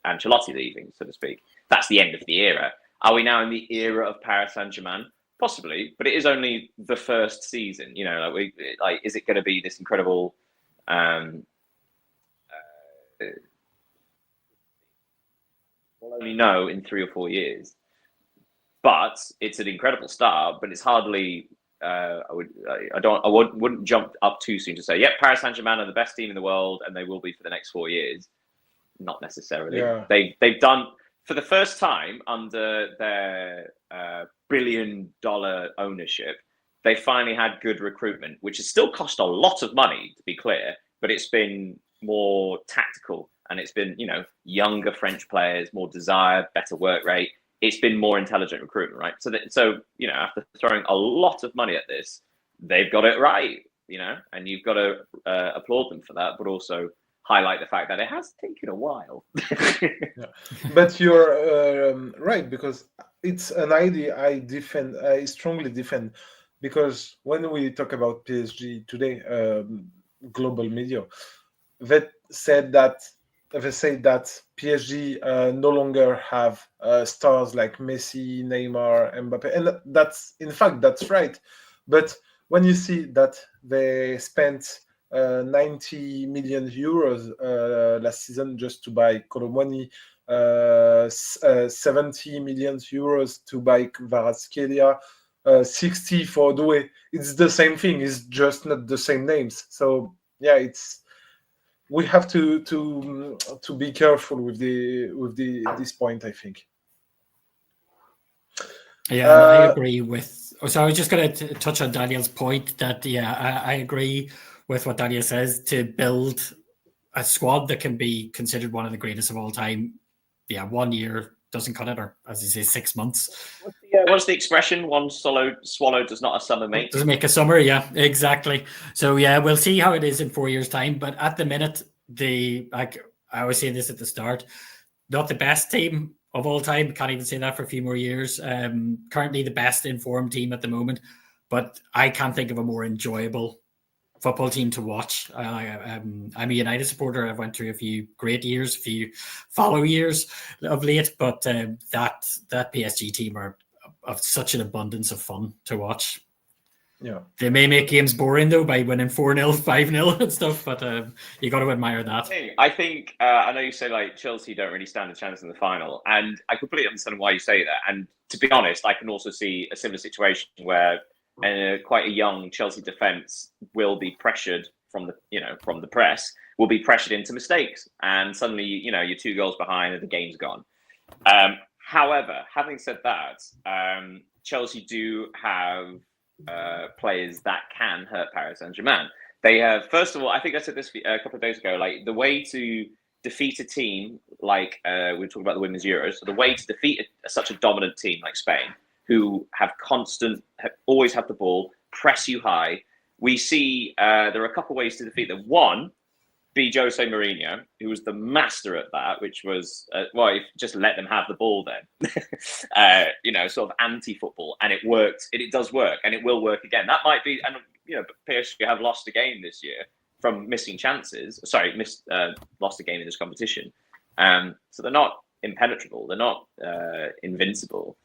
Ancelotti leaving, so to speak. That's the end of the era. Are we now in the era of Paris Saint-Germain? Possibly, but it is only the first season. Is it going to be this incredible? We'll only know in 3 or 4 years. But it's an incredible start. But it's hardly. I wouldn't jump up too soon to say, "Yep, Paris Saint-Germain are the best team in the world, and they will be for the next 4 years." Not necessarily. Yeah. They've done for the first time under their $1 billion ownership. They finally had good recruitment, which has still cost a lot of money, to be clear, but it's been more tactical, and it's been younger French players, more desire, better work rate. It's been more intelligent recruitment, right? So after throwing a lot of money at this, they've got it right, and you've got to applaud them for that, but also highlight the fact that it has taken a while. Yeah. But you're right, because it's an idea I strongly defend, because when we talk about PSG today, global media, they say that PSG no longer have stars like Messi, Neymar, Mbappe, and that's right. But when you see that they spent 90 million euros last season just to buy Colomwani, 70 million euros to buy Kvaratskhelia, 60 for Doué. It's the same thing. It's just not the same names. So yeah, we have to be careful with this point, I think. Yeah, I agree with. So I was just going to touch on Daniel's point that I agree with what Daniel says. To build a squad that can be considered one of the greatest of all time, 1 year doesn't cut it, or as you say, 6 months. What's the expression? One swallow does not a summer make. Doesn't make a summer, yeah, exactly. So we'll see how it is in 4 years' time. But at the minute, I was saying this at the start, not the best team of all time. Can't even say that for a few more years. Currently the best informed team at the moment, but I can't think of a more enjoyable football team to watch. I'm a United supporter. I've went through a few great years, a few fallow years of late, but that PSG team are of such an abundance of fun to watch. Yeah, they may make games boring though by winning 4-0, 5-0 and stuff, but you got to admire that. I think I know you say like Chelsea don't really stand a chance in the final, and I completely understand why you say that. And to be honest, I can also see a similar situation where quite a young Chelsea defense will be pressured from the press, will be pressured into mistakes, and suddenly you're 2 goals behind and the game's gone. However, having said that, Chelsea do have players that can hurt Paris Saint-Germain. They have, first of all, I think I said this a couple of days ago, like the way to defeat a team like we were talking about the Women's Euros, so the way to defeat such a dominant team like Spain, who have always have the ball, press you high. We see there are a couple of ways to defeat them. One, be Jose Mourinho, who was the master at that, which was, just let them have the ball then. Sort of anti-football. And it worked. It does work, and it will work again. That might be, and PSG have lost a game this year from missing chances. Sorry, lost a game in this competition. So they're not impenetrable. They're not invincible.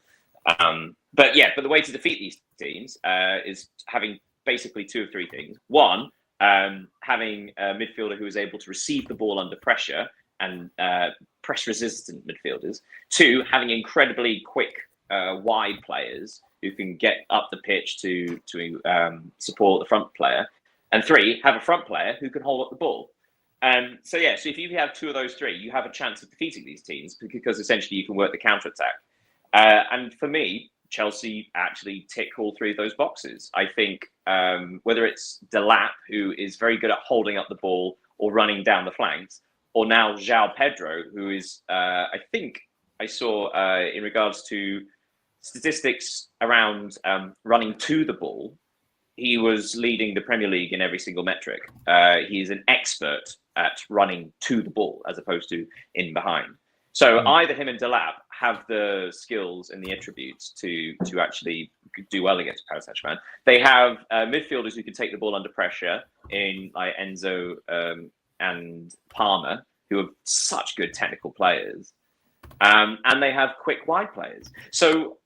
But the way to defeat these teams is having basically 2 or 3 things. One, having a midfielder who is able to receive the ball under pressure and press-resistant midfielders. 2, having incredibly quick wide players who can get up the pitch to support the front player. And 3, have a front player who can hold up the ball. So if you have 2 of those 3, you have a chance of defeating these teams because essentially you can work the counter-attack. And for me, Chelsea actually tick all three of those boxes. I think whether it's Delap, who is very good at holding up the ball or running down the flanks, or now João Pedro, who is, I think I saw in regards to statistics around running to the ball, he was leading the Premier League in every single metric. He is an expert at running to the ball as opposed to in behind. So either him and Delap have the skills and the attributes to actually do well against Paris Saint-Germain. They have midfielders who can take the ball under pressure in like Enzo and Palmer, who are such good technical players. And they have quick wide players. So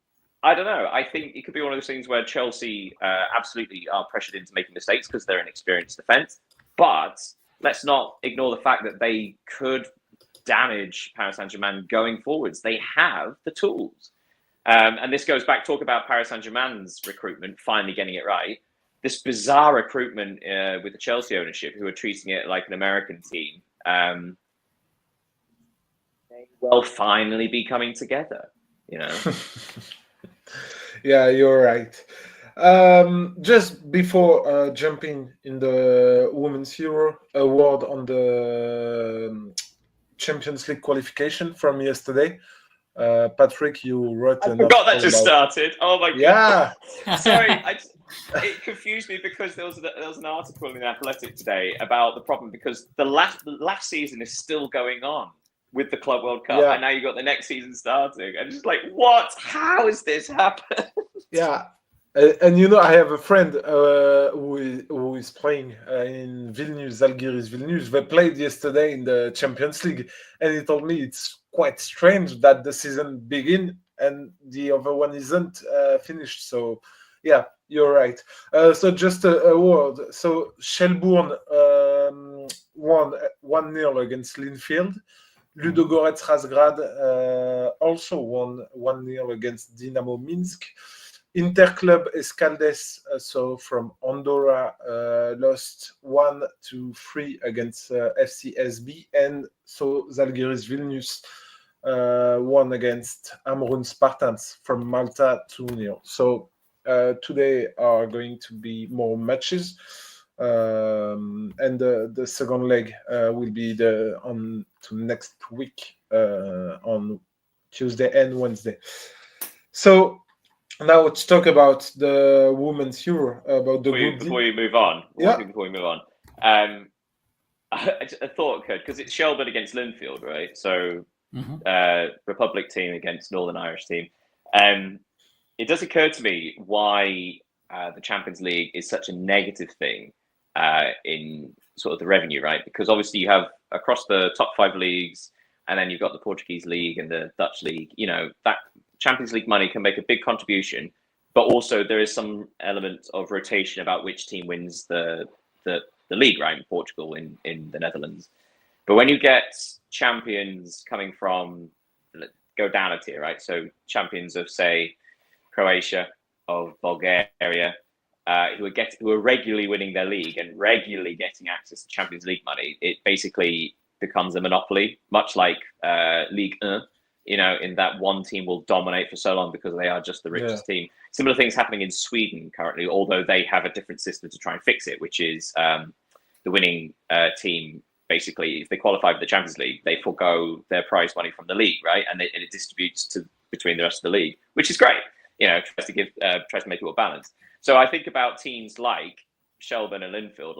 I don't know. I think it could be one of those things where Chelsea absolutely are pressured into making mistakes because they're an experienced defence. But let's not ignore the fact that they could damage Paris Saint-Germain going forwards. They have the tools. And this goes back, talk about Paris Saint-Germain's recruitment, finally getting it right. This bizarre recruitment with the Chelsea ownership, who are treating it like an American team, may well finally be coming together, you know? Yeah, you're right. Just before jumping in the Women's Euro award on the Champions League qualification from yesterday, Patrick, you wrote. I forgot that just started. Oh my god! Yeah. Sorry, it confused me because there was an article in Athletic today about the problem because the last season is still going on with the Club World Cup, and now you got the next season starting. I'm just like, what? How has this happened? Yeah. And you know, I have a friend who is playing in Vilnius, Zalgiris Vilnius. They played yesterday in the Champions League, and he told me it's quite strange that the season begin and the other one isn't finished. So, yeah, you're right. So just a word. So Shelbourne won 1-0 against Linfield. Ludogorets Razgrad also won 1-0 against Dynamo Minsk. Interclub Escaldes, so from Andorra, lost 1-3 against FCSB, and so Zalgiris Vilnius won against Amrun Spartans from Malta 2-0. So today are going to be more matches, and the second leg will be on to next week on Tuesday and Wednesday. So. Now let's talk about the Women's Euro. About the before we move on. A thought occurred because it's Shelbourne against Linfield, right? So Republic team against Northern Irish team. It does occur to me why the Champions League is such a negative thing in sort of the revenue, right? Because obviously you have across the top 5 leagues, and then you've got the Portuguese league and the Dutch league. You know, that Champions League money can make a big contribution, but also there is some element of rotation about which team wins the league, right? In Portugal, in the Netherlands. But when you get champions coming from, go down a tier, right? So champions of, say, Croatia, of Bulgaria, who are regularly winning their league and regularly getting access to Champions League money, it basically becomes a monopoly, much like Ligue 1. You know, in that one team will dominate for so long because they are just the richest team. Similar things happening in Sweden currently, although they have a different system to try and fix it, which is the winning team, basically, if they qualify for the Champions League, they forego their prize money from the league, right? And it distributes between the rest of the league, which is great. You know, tries to make it all balanced. So I think about teams like Shelbourne and Linfield,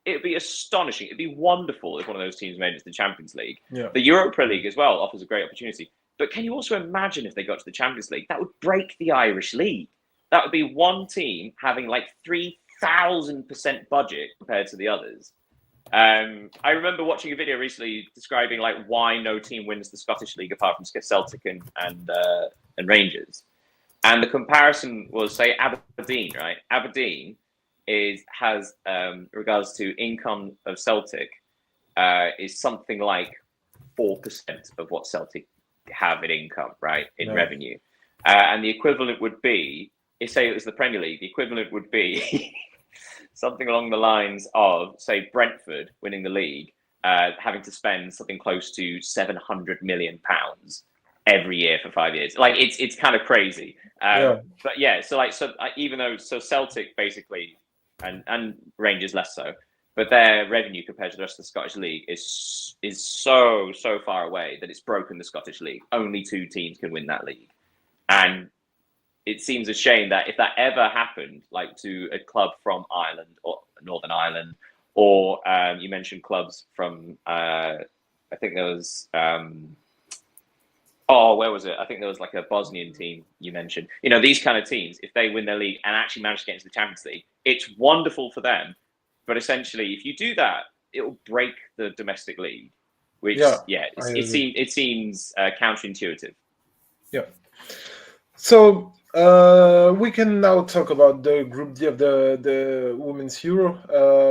it'd be astonishing. It'd be wonderful if one of those teams made it to the Champions League. Yeah. The Europa League as well offers a great opportunity. But can you also imagine if they got to the Champions League? That would break the Irish League. That would be one team having 3,000% budget compared to the others. I remember watching a video recently describing why no team wins the Scottish League apart from Celtic and Rangers. And the comparison was, say, Aberdeen, right? Aberdeen has regards to income of Celtic is something like 4% of what Celtic have in income, right, in revenue, and the equivalent would be, if say it was the Premier League, the equivalent would be something along the lines of, say, Brentford winning the league, having to spend something close to £700 million every year for 5 years. Like it's kind of crazy. But yeah, even though Celtic basically and Rangers less so, but their revenue compared to the rest of the Scottish League is so far away that it's broken the Scottish League. Only 2 teams can win that league, and it seems a shame that if that ever happened, like to a club from Ireland or Northern Ireland, or you mentioned clubs from I think there was where was it? I think there was like a Bosnian team you mentioned. You know, these kind of teams, if they win their league and actually manage to get into the Champions League, it's wonderful for them. But essentially, if you do that, it will break the domestic league, which it seems counterintuitive. Yeah. So we can now talk about the Group D of the Women's Euro.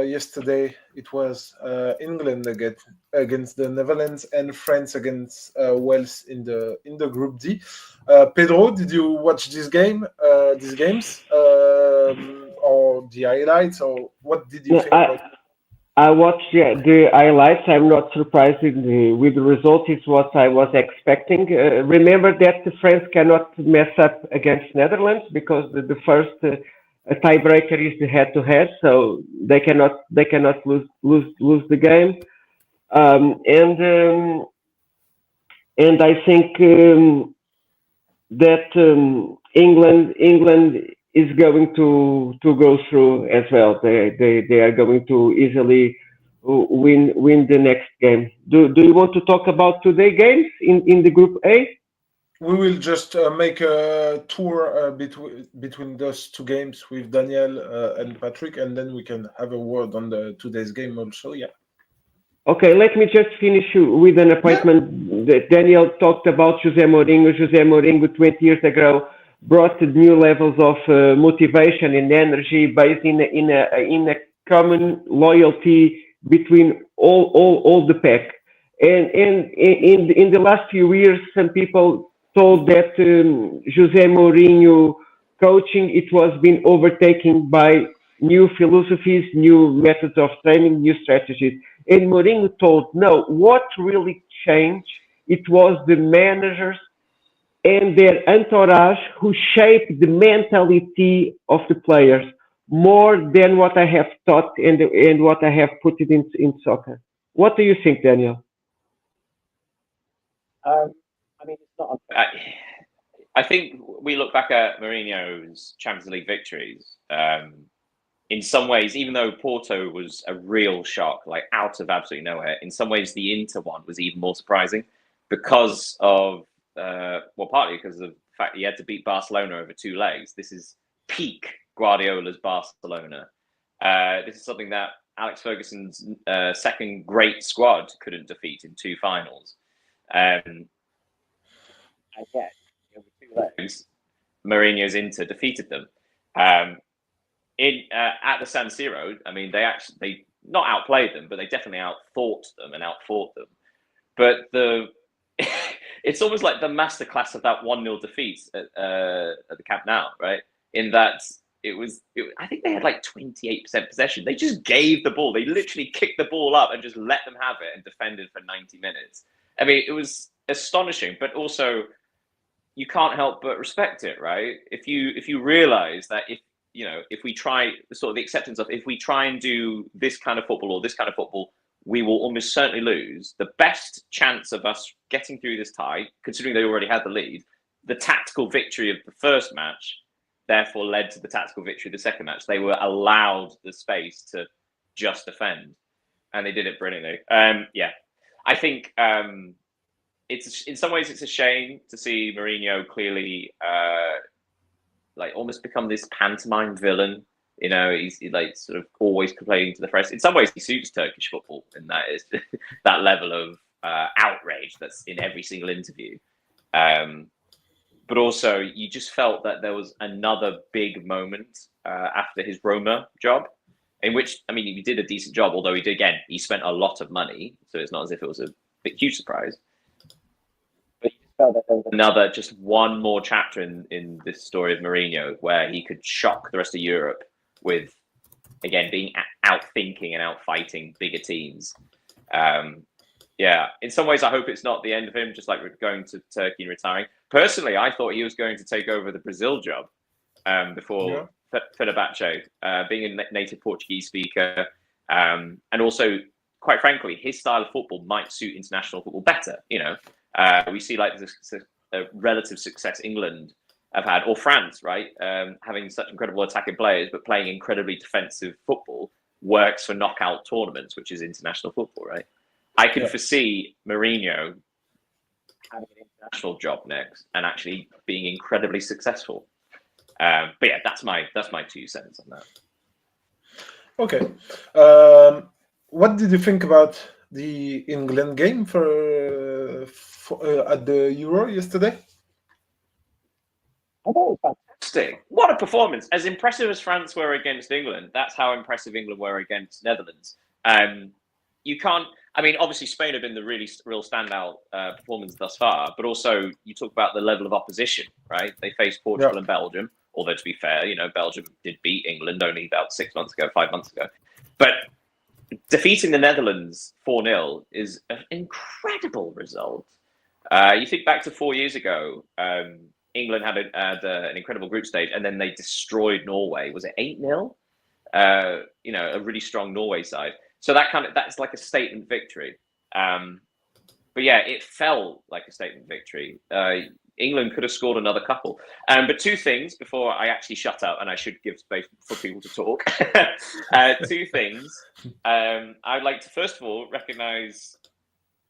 Yesterday it was England against the Netherlands and France against Wales in the Group D. Pedro, did you watch these games, or the highlights, or what did you think about it? I watched the highlights. I'm not surprised with the result. It's what I was expecting. Remember that France cannot mess up against Netherlands because the first tiebreaker is the head-to-head, so they cannot lose the game. And I think that England is going to go through as well. They are going to easily win the next game. Do you want to talk about today's games in the Group A? We will just make a tour between those 2 games with Daniel and Patrick, and then we can have a word on today's game also. Yeah. Okay, let me just finish with an appointment that Daniel talked about. José Mourinho 20 years ago brought new levels of motivation and energy based in a common loyalty between all the pack. And in the last few years, some people told that José Mourinho coaching, it was being overtaken by new philosophies, new methods of training, new strategies. And Mourinho told, no, what really changed, it was the managers and their entourage who shaped the mentality of the players more than what I have taught and what I have put it in soccer. What do you think, Daniel? I mean, it's not. I think we look back at Mourinho's Champions League victories. In some ways, even though Porto was a real shock, like out of absolutely nowhere, in some ways the Inter one was even more surprising because of, partly because of the fact that he had to beat Barcelona over 2 legs. This is peak Guardiola's Barcelona. This is something that Alex Ferguson's second great squad couldn't defeat in 2 finals. And yet, over 2 legs, Mourinho's Inter defeated them. At the San Siro, I mean, they not outplayed them, but they definitely outthought them and outfought them. But it's almost like the masterclass of that 1-0 defeat at the Camp Nou, right? In that I think they had like 28% possession. They just gave the ball. They literally kicked the ball up and just let them have it and defended for 90 minutes. I mean, it was astonishing, but also you can't help but respect it, right? If you realize that if we try sort of the acceptance of, if we try and do this kind of football or this kind of football, we will almost certainly lose. The best chance of us getting through this tie, considering they already had the lead, the tactical victory of the first match, therefore led to the tactical victory of the second match. They were allowed the space to just defend, and they did it brilliantly. I think it's in some ways it's a shame to see Mourinho clearly almost become this pantomime villain. You know, he's like sort of always complaining to the press. In some ways, he suits Turkish football, and that is that level of outrage that's in every single interview. But also, you just felt that there was another big moment after his Roma job, in which, I mean, he did a decent job, although he spent a lot of money, so it's not as if it was a huge surprise. But you just felt that there was just one more chapter in this story of Mourinho where he could shock the rest of Europe with, again, being out-thinking and out-fighting bigger teams. Yeah, in some ways, I hope it's not the end of him, just like going to Turkey and retiring. Personally, I thought he was going to take over the Brazil job before Fenerbahce, being a native Portuguese speaker. And also, quite frankly, his style of football might suit international football better. We see like the relative success England have had, or France, right? Having such incredible attacking players, but playing incredibly defensive football works for knockout tournaments, which is international football, right? I can foresee Mourinho having an international job next and actually being incredibly successful. But yeah, that's my 2 cents on that. Okay. What did you think about the England game for at the Euro yesterday? Oh, fantastic. What a performance. As impressive as France were against England, that's how impressive England were against Netherlands. You can't, I mean, obviously Spain have been the real standout performance thus far, but also you talk about the level of opposition, right? They faced Portugal and Belgium, although to be fair, Belgium did beat England only about 5 months ago. But defeating the Netherlands 4-0 is an incredible result. You think back to 4 years ago, England had an incredible group stage, and then they destroyed Norway. Was it 8-0? A really strong Norway side. So that's like a statement victory. But yeah, it felt like a statement victory. England could have scored another couple. But 2 things before I actually shut up, and I should give space for people to talk. 2 things. I'd like to first of all recognise,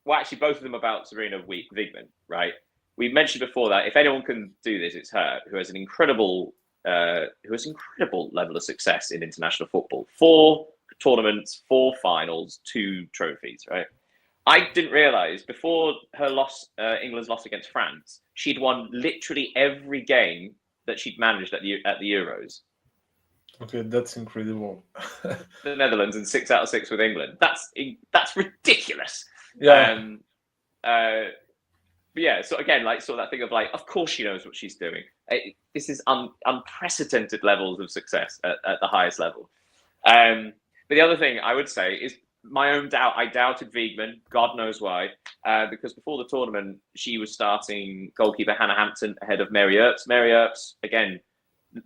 well, actually both of them about Serena Wiegman, right? We mentioned before that if anyone can do this, it's her, who has an incredible level of success in international football. 4 tournaments, 4 finals, 2 trophies, right? I didn't realise before her loss, England's loss against France, she'd won literally every game that she'd managed at the Euros. Okay, that's incredible. The Netherlands and 6 out of 6 with England. That's ridiculous. Yeah. But yeah, so again, like sort of that thing of like, of course she knows what she's doing. This is unprecedented levels of success at the highest level. But the other thing I would say is my own doubt. I doubted Wiegman, God knows why, because before the tournament, she was starting goalkeeper Hannah Hampton ahead of Mary Earps. Mary Earps, again,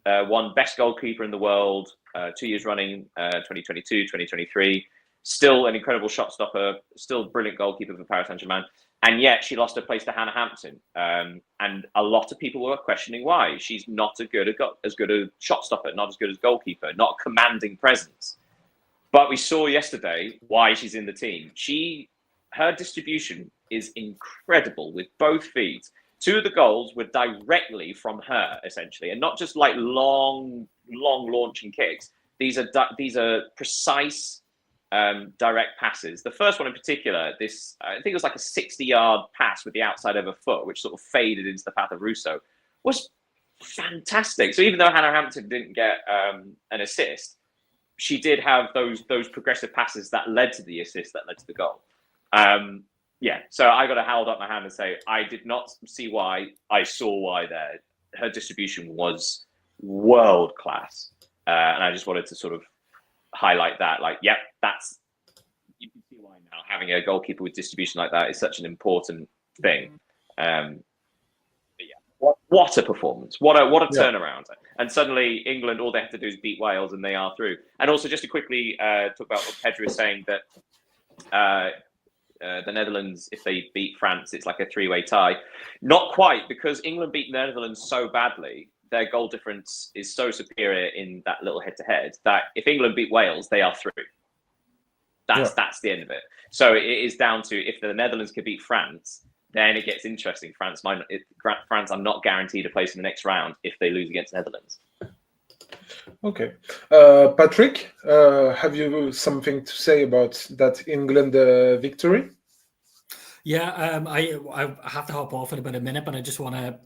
won best goalkeeper in the world 2 years running, 2022, 2023. Still an incredible shot stopper, still brilliant goalkeeper for Paris Saint-Germain. And yet she lost her place to Hannah Hampton. And a lot of people were questioning why. She's not as good a shot stopper, not as good as goalkeeper, not a commanding presence. But we saw yesterday why she's in the team. Her distribution is incredible with both feet. 2 of the goals were directly from her, essentially, and not just like long launching kicks. These are precise, direct passes. The first one in particular, I think it was like a 60-yard pass with the outside of her foot, which sort of faded into the path of Russo, was fantastic. So even though Hannah Hampton didn't get an assist, she did have those progressive passes that led to the assist, that led to the goal. So I got to hold up my hand and say I did not see why. I saw why there. Her distribution was world class, and I just wanted to sort of highlight that. Like, you can see why now having a goalkeeper with distribution like that is such an important thing. What a performance! What a turnaround! And suddenly England, all they have to do is beat Wales, and they are through. And also, just to quickly talk about what Pedro is saying, that the Netherlands, if they beat France, it's like a 3-way tie. Not quite, because England beat the Netherlands so badly. Their goal difference is so superior in that little head-to-head that if England beat Wales, they are through. That's the end of it. So it is down to if the Netherlands can beat France, then it gets interesting. France, I'm not guaranteed a place in the next round if they lose against the Netherlands. Okay. Patrick, have you something to say about that England victory? Yeah, I have to hop off in about a minute, but I just want to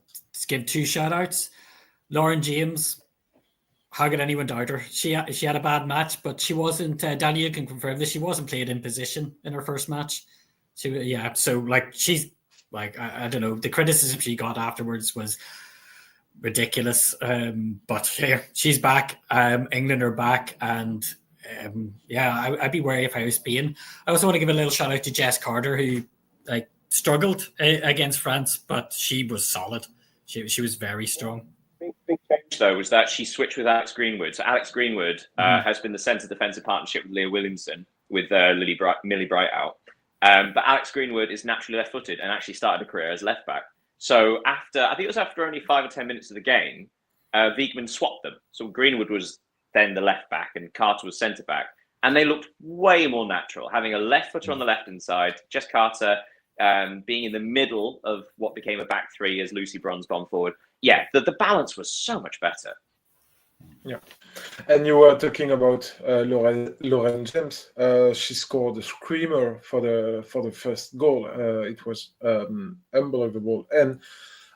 give 2 shout-outs. Lauren James, how could anyone doubt her? She had a bad match, but she wasn't, Daniel can confirm this, she wasn't played in position in her first match. So like she's like, I don't know, the criticism she got afterwards was ridiculous. But yeah, she's back. England are back, and I'd be wary if I was Spain. I also want to give a little shout out to Jess Carter, who struggled against France, but she was solid. She was very strong. Big change though was that she switched with Alex Greenwood. So Alex Greenwood has been the centre defensive partnership with Leah Williamson with Millie Bright out. But Alex Greenwood is naturally left-footed and actually started a career as left back. So I think it was after only 5 or 10 minutes of the game, Wiegman swapped them. So Greenwood was then the left back and Carter was centre back. And they looked way more natural, having a left footer on the left-hand side, Jess Carter being in the middle of what became a back three as Lucy Bronze gone forward. Yeah, the balance was so much better. Yeah, and you were talking about Lauren James. She scored a screamer for the first goal. It was unbelievable, and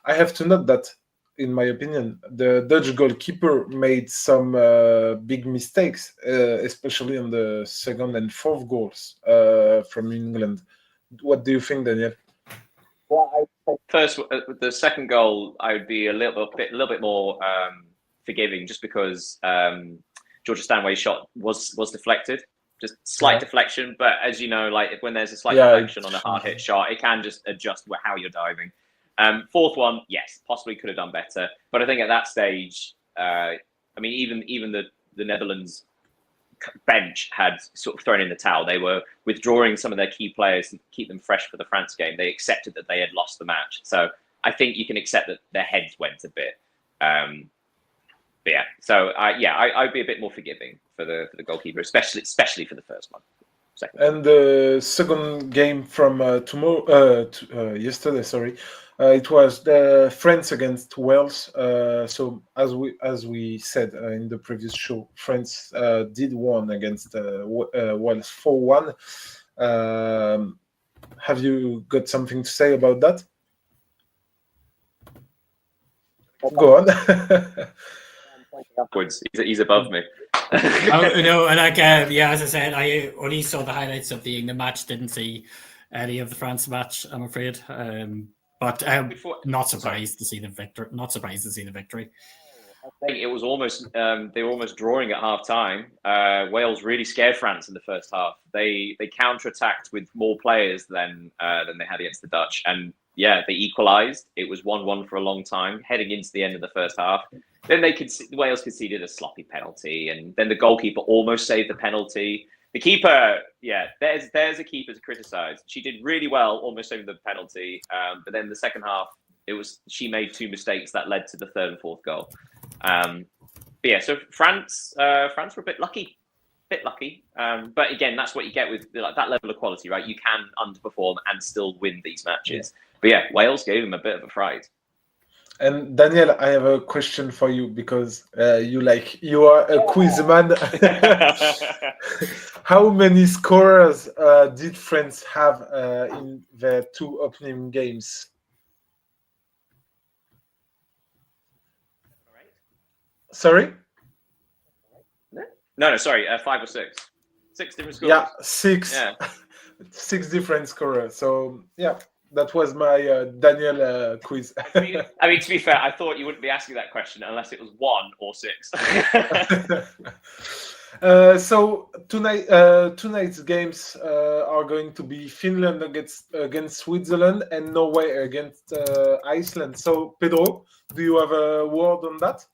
I have to note that, in my opinion, the Dutch goalkeeper made some big mistakes, especially on the second and fourth goals from England. What do you think, Daniel? Well, first, the second goal, I would be a little bit more forgiving, just because Georgia Stanway's shot was deflected, just slight deflection. But as you know, like when there's a slight deflection on a hard hit shot, it can just adjust how you're diving. Fourth one, yes, possibly could have done better. But I think at that stage, I mean, even the Netherlands bench had sort of thrown in the towel. They were withdrawing some of their key players to keep them fresh for the France game. They accepted that they had lost the match. So I think you can accept that their heads went a bit. But yeah, so I'd be a bit more forgiving for the goalkeeper, especially for the first one. Second. And the second game from yesterday, sorry, it was the France against Wales. So as we said in the previous show, France did win against Wales 4-1. Have you got something to say about that? Go on. Upwards, he's above me. And as I said, I only saw the highlights of the England match. Didn't see any of the France match, I'm afraid. But not surprised to see the victory. Not surprised to see the victory. I think it was almost they were almost drawing at half time. Wales really scared France in the first half. They counterattacked with more players than they had against the Dutch, and yeah, they equalised. It was 1-1 for a long time, heading into the end of the first half. Then Wales conceded a sloppy penalty, and then the goalkeeper almost saved the penalty. The keeper, there's a keeper to criticise. She did really well, almost saving the penalty. But then the second half, she made 2 mistakes that led to the third and fourth goal. So France were a bit lucky. But again, that's what you get with that level of quality, right? You can underperform and still win these matches. Yeah. But yeah, Wales gave them a bit of a fright. And Daniel, I have a question for you, because you are a quiz man. How many scorers did France have in their 2 opening games? Sorry? No, sorry, 5 or 6. 6 different scorers. Yeah, 6. Yeah. 6 different scorers. So yeah. That was my Daniel quiz. I mean, to be fair, I thought you wouldn't be asking that question unless it was 1 or 6. So tonight's games are going to be Finland against Switzerland and Norway against Iceland. So Pedro, do you have a word on that?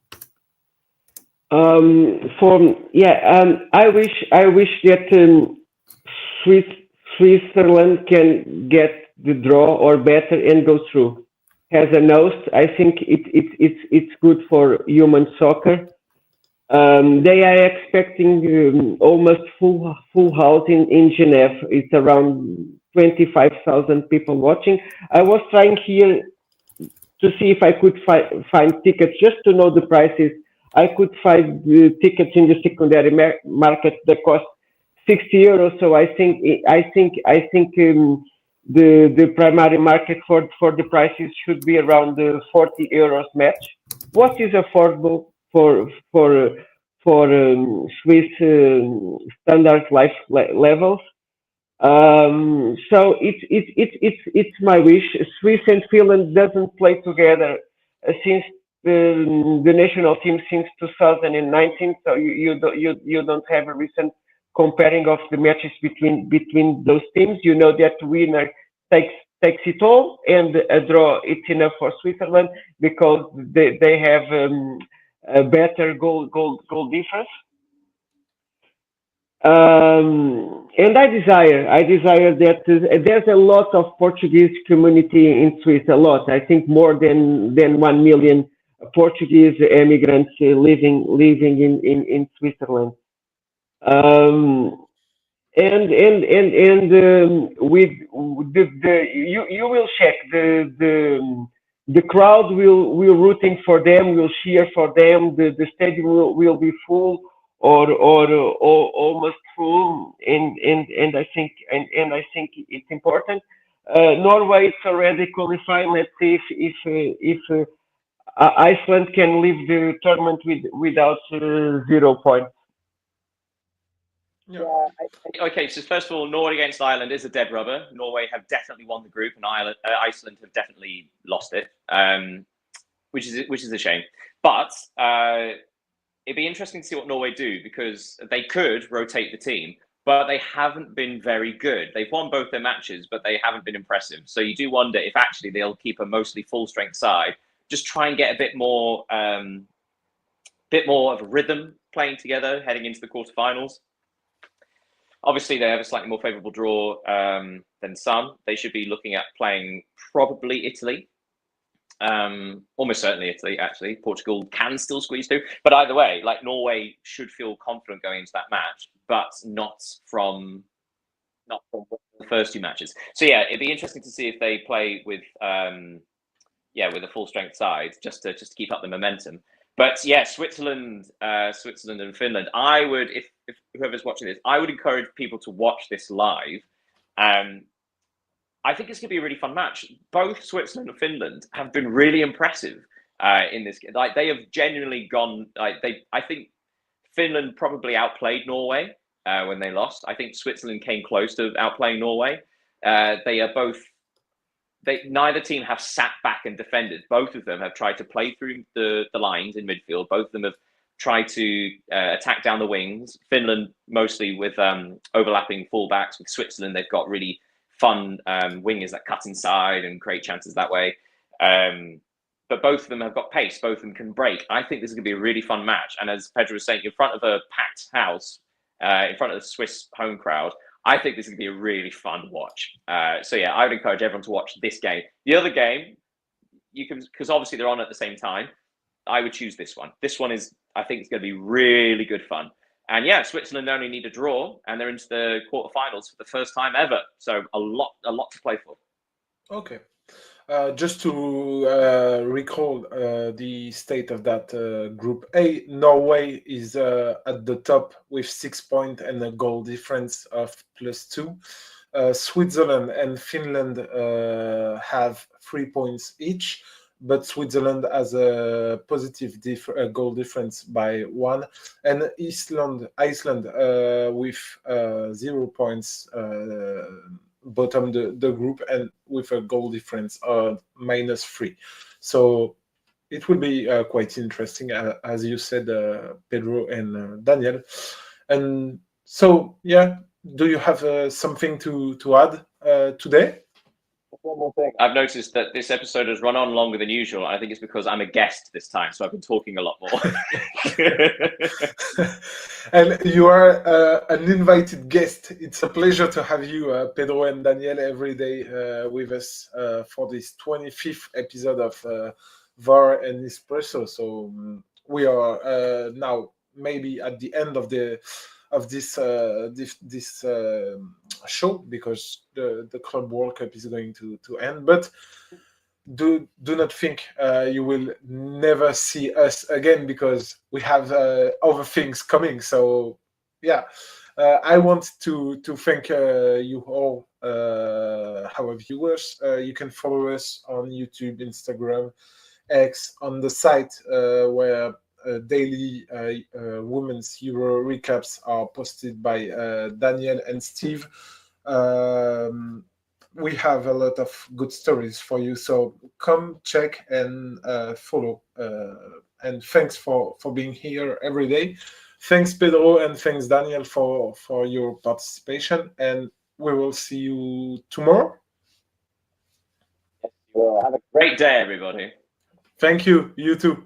I wish that Switzerland can get the draw or better and go through. As a host, I think it's good for human soccer. They are expecting almost full house in Geneva. It's around 25,000 people watching. I was trying here to see if I could find tickets just to know the prices. I could find the tickets in the secondary market that cost 60 euros. So I think the primary market for the prices should be around the 40 euros match. What is affordable for Swiss standard life levels? So it's my wish. Swiss and Finland doesn't play together since the national team since 2019. So you don't have a recent comparing of the matches between those teams. You know that the winner takes it all, and a draw it's enough for Switzerland because they have a better goal difference. And I desire that there's a lot of Portuguese community in Swiss, a lot. I think more than 1 million Portuguese immigrants living in Switzerland. With you will check the crowd will rooting for them, will cheer for them. The stadium will be full or almost full, and I think it's important. Norway is already qualified. Let's see if Iceland can leave the tournament without 0 points. Yeah. Okay, so first of all, Norway against Ireland is a dead rubber. Norway have definitely won the group, and Iceland have definitely lost it, which is a shame. But it'd be interesting to see what Norway do, because they could rotate the team, but they haven't been very good. They've won both their matches, but they haven't been impressive. So you do wonder if actually they'll keep a mostly full strength side, just try and get a bit more of a rhythm playing together heading into the quarterfinals. Obviously, they have a slightly more favourable draw than some. They should be looking at playing probably Italy. Almost certainly Italy, actually. Portugal can still squeeze through. But either way, like, Norway should feel confident going into that match, but not from the first two matches. So yeah, it'd be interesting to see if they play with a full strength side just to keep up the momentum. But yeah, Switzerland and Finland. I would, if whoever's watching this, I would encourage people to watch this live. I think it's going to be a really fun match. Both Switzerland and Finland have been really impressive in this. Like, they have genuinely gone. I think Finland probably outplayed Norway when they lost. I think Switzerland came close to outplaying Norway. They are both. Neither team have sat back and defended. Both of them have tried to play through the lines in midfield. Both of them have tried to attack down the wings. Finland mostly with overlapping fullbacks. With Switzerland, they've got really fun wingers that cut inside and create chances that way. But both of them have got pace. Both of them can break. I think this is going to be a really fun match. And as Pedro was saying, in front of a packed house, in front of the Swiss home crowd, I think this is going to be a really fun watch. So yeah, I would encourage everyone to watch this game. The other game, you can, because obviously they're on at the same time, I would choose this one. This one is, I think it's going to be really good fun. And yeah, Switzerland only need a draw, and they're into the quarterfinals for the first time ever. So a lot to play for. Okay. Just to recall the state of that Group A, Norway is at the top with 6 points and a goal difference of +2. Switzerland and Finland have 3 points each, but Switzerland has a positive goal difference by 1, and Iceland with 0 points bottom the group and with a goal difference of -3. So it will be quite interesting, as you said, Pedro and Daniel. And so, yeah, do you have something to add today? One more thing. I've noticed that this episode has run on longer than usual. I think it's because I'm a guest this time, so I've been talking a lot more. And you are an invited guest. It's a pleasure to have you, Pedro and Daniel, every day with us for this 25th episode of VAR and Espresso. So we are now maybe at the end of this show, because the Club World Cup is going to end. But do not think you will never see us again, because we have other things coming. So yeah, I want to thank you all, our viewers. You can follow us on YouTube, Instagram, X, on the site where daily Women's Euro recaps are posted by Daniel and Steve. We have a lot of good stories for you, so come check and follow. And thanks for being here every day. Thanks, Pedro, and thanks, Daniel, for your participation. And we will see you tomorrow. Well, have a great day, everybody. Thank you. You too.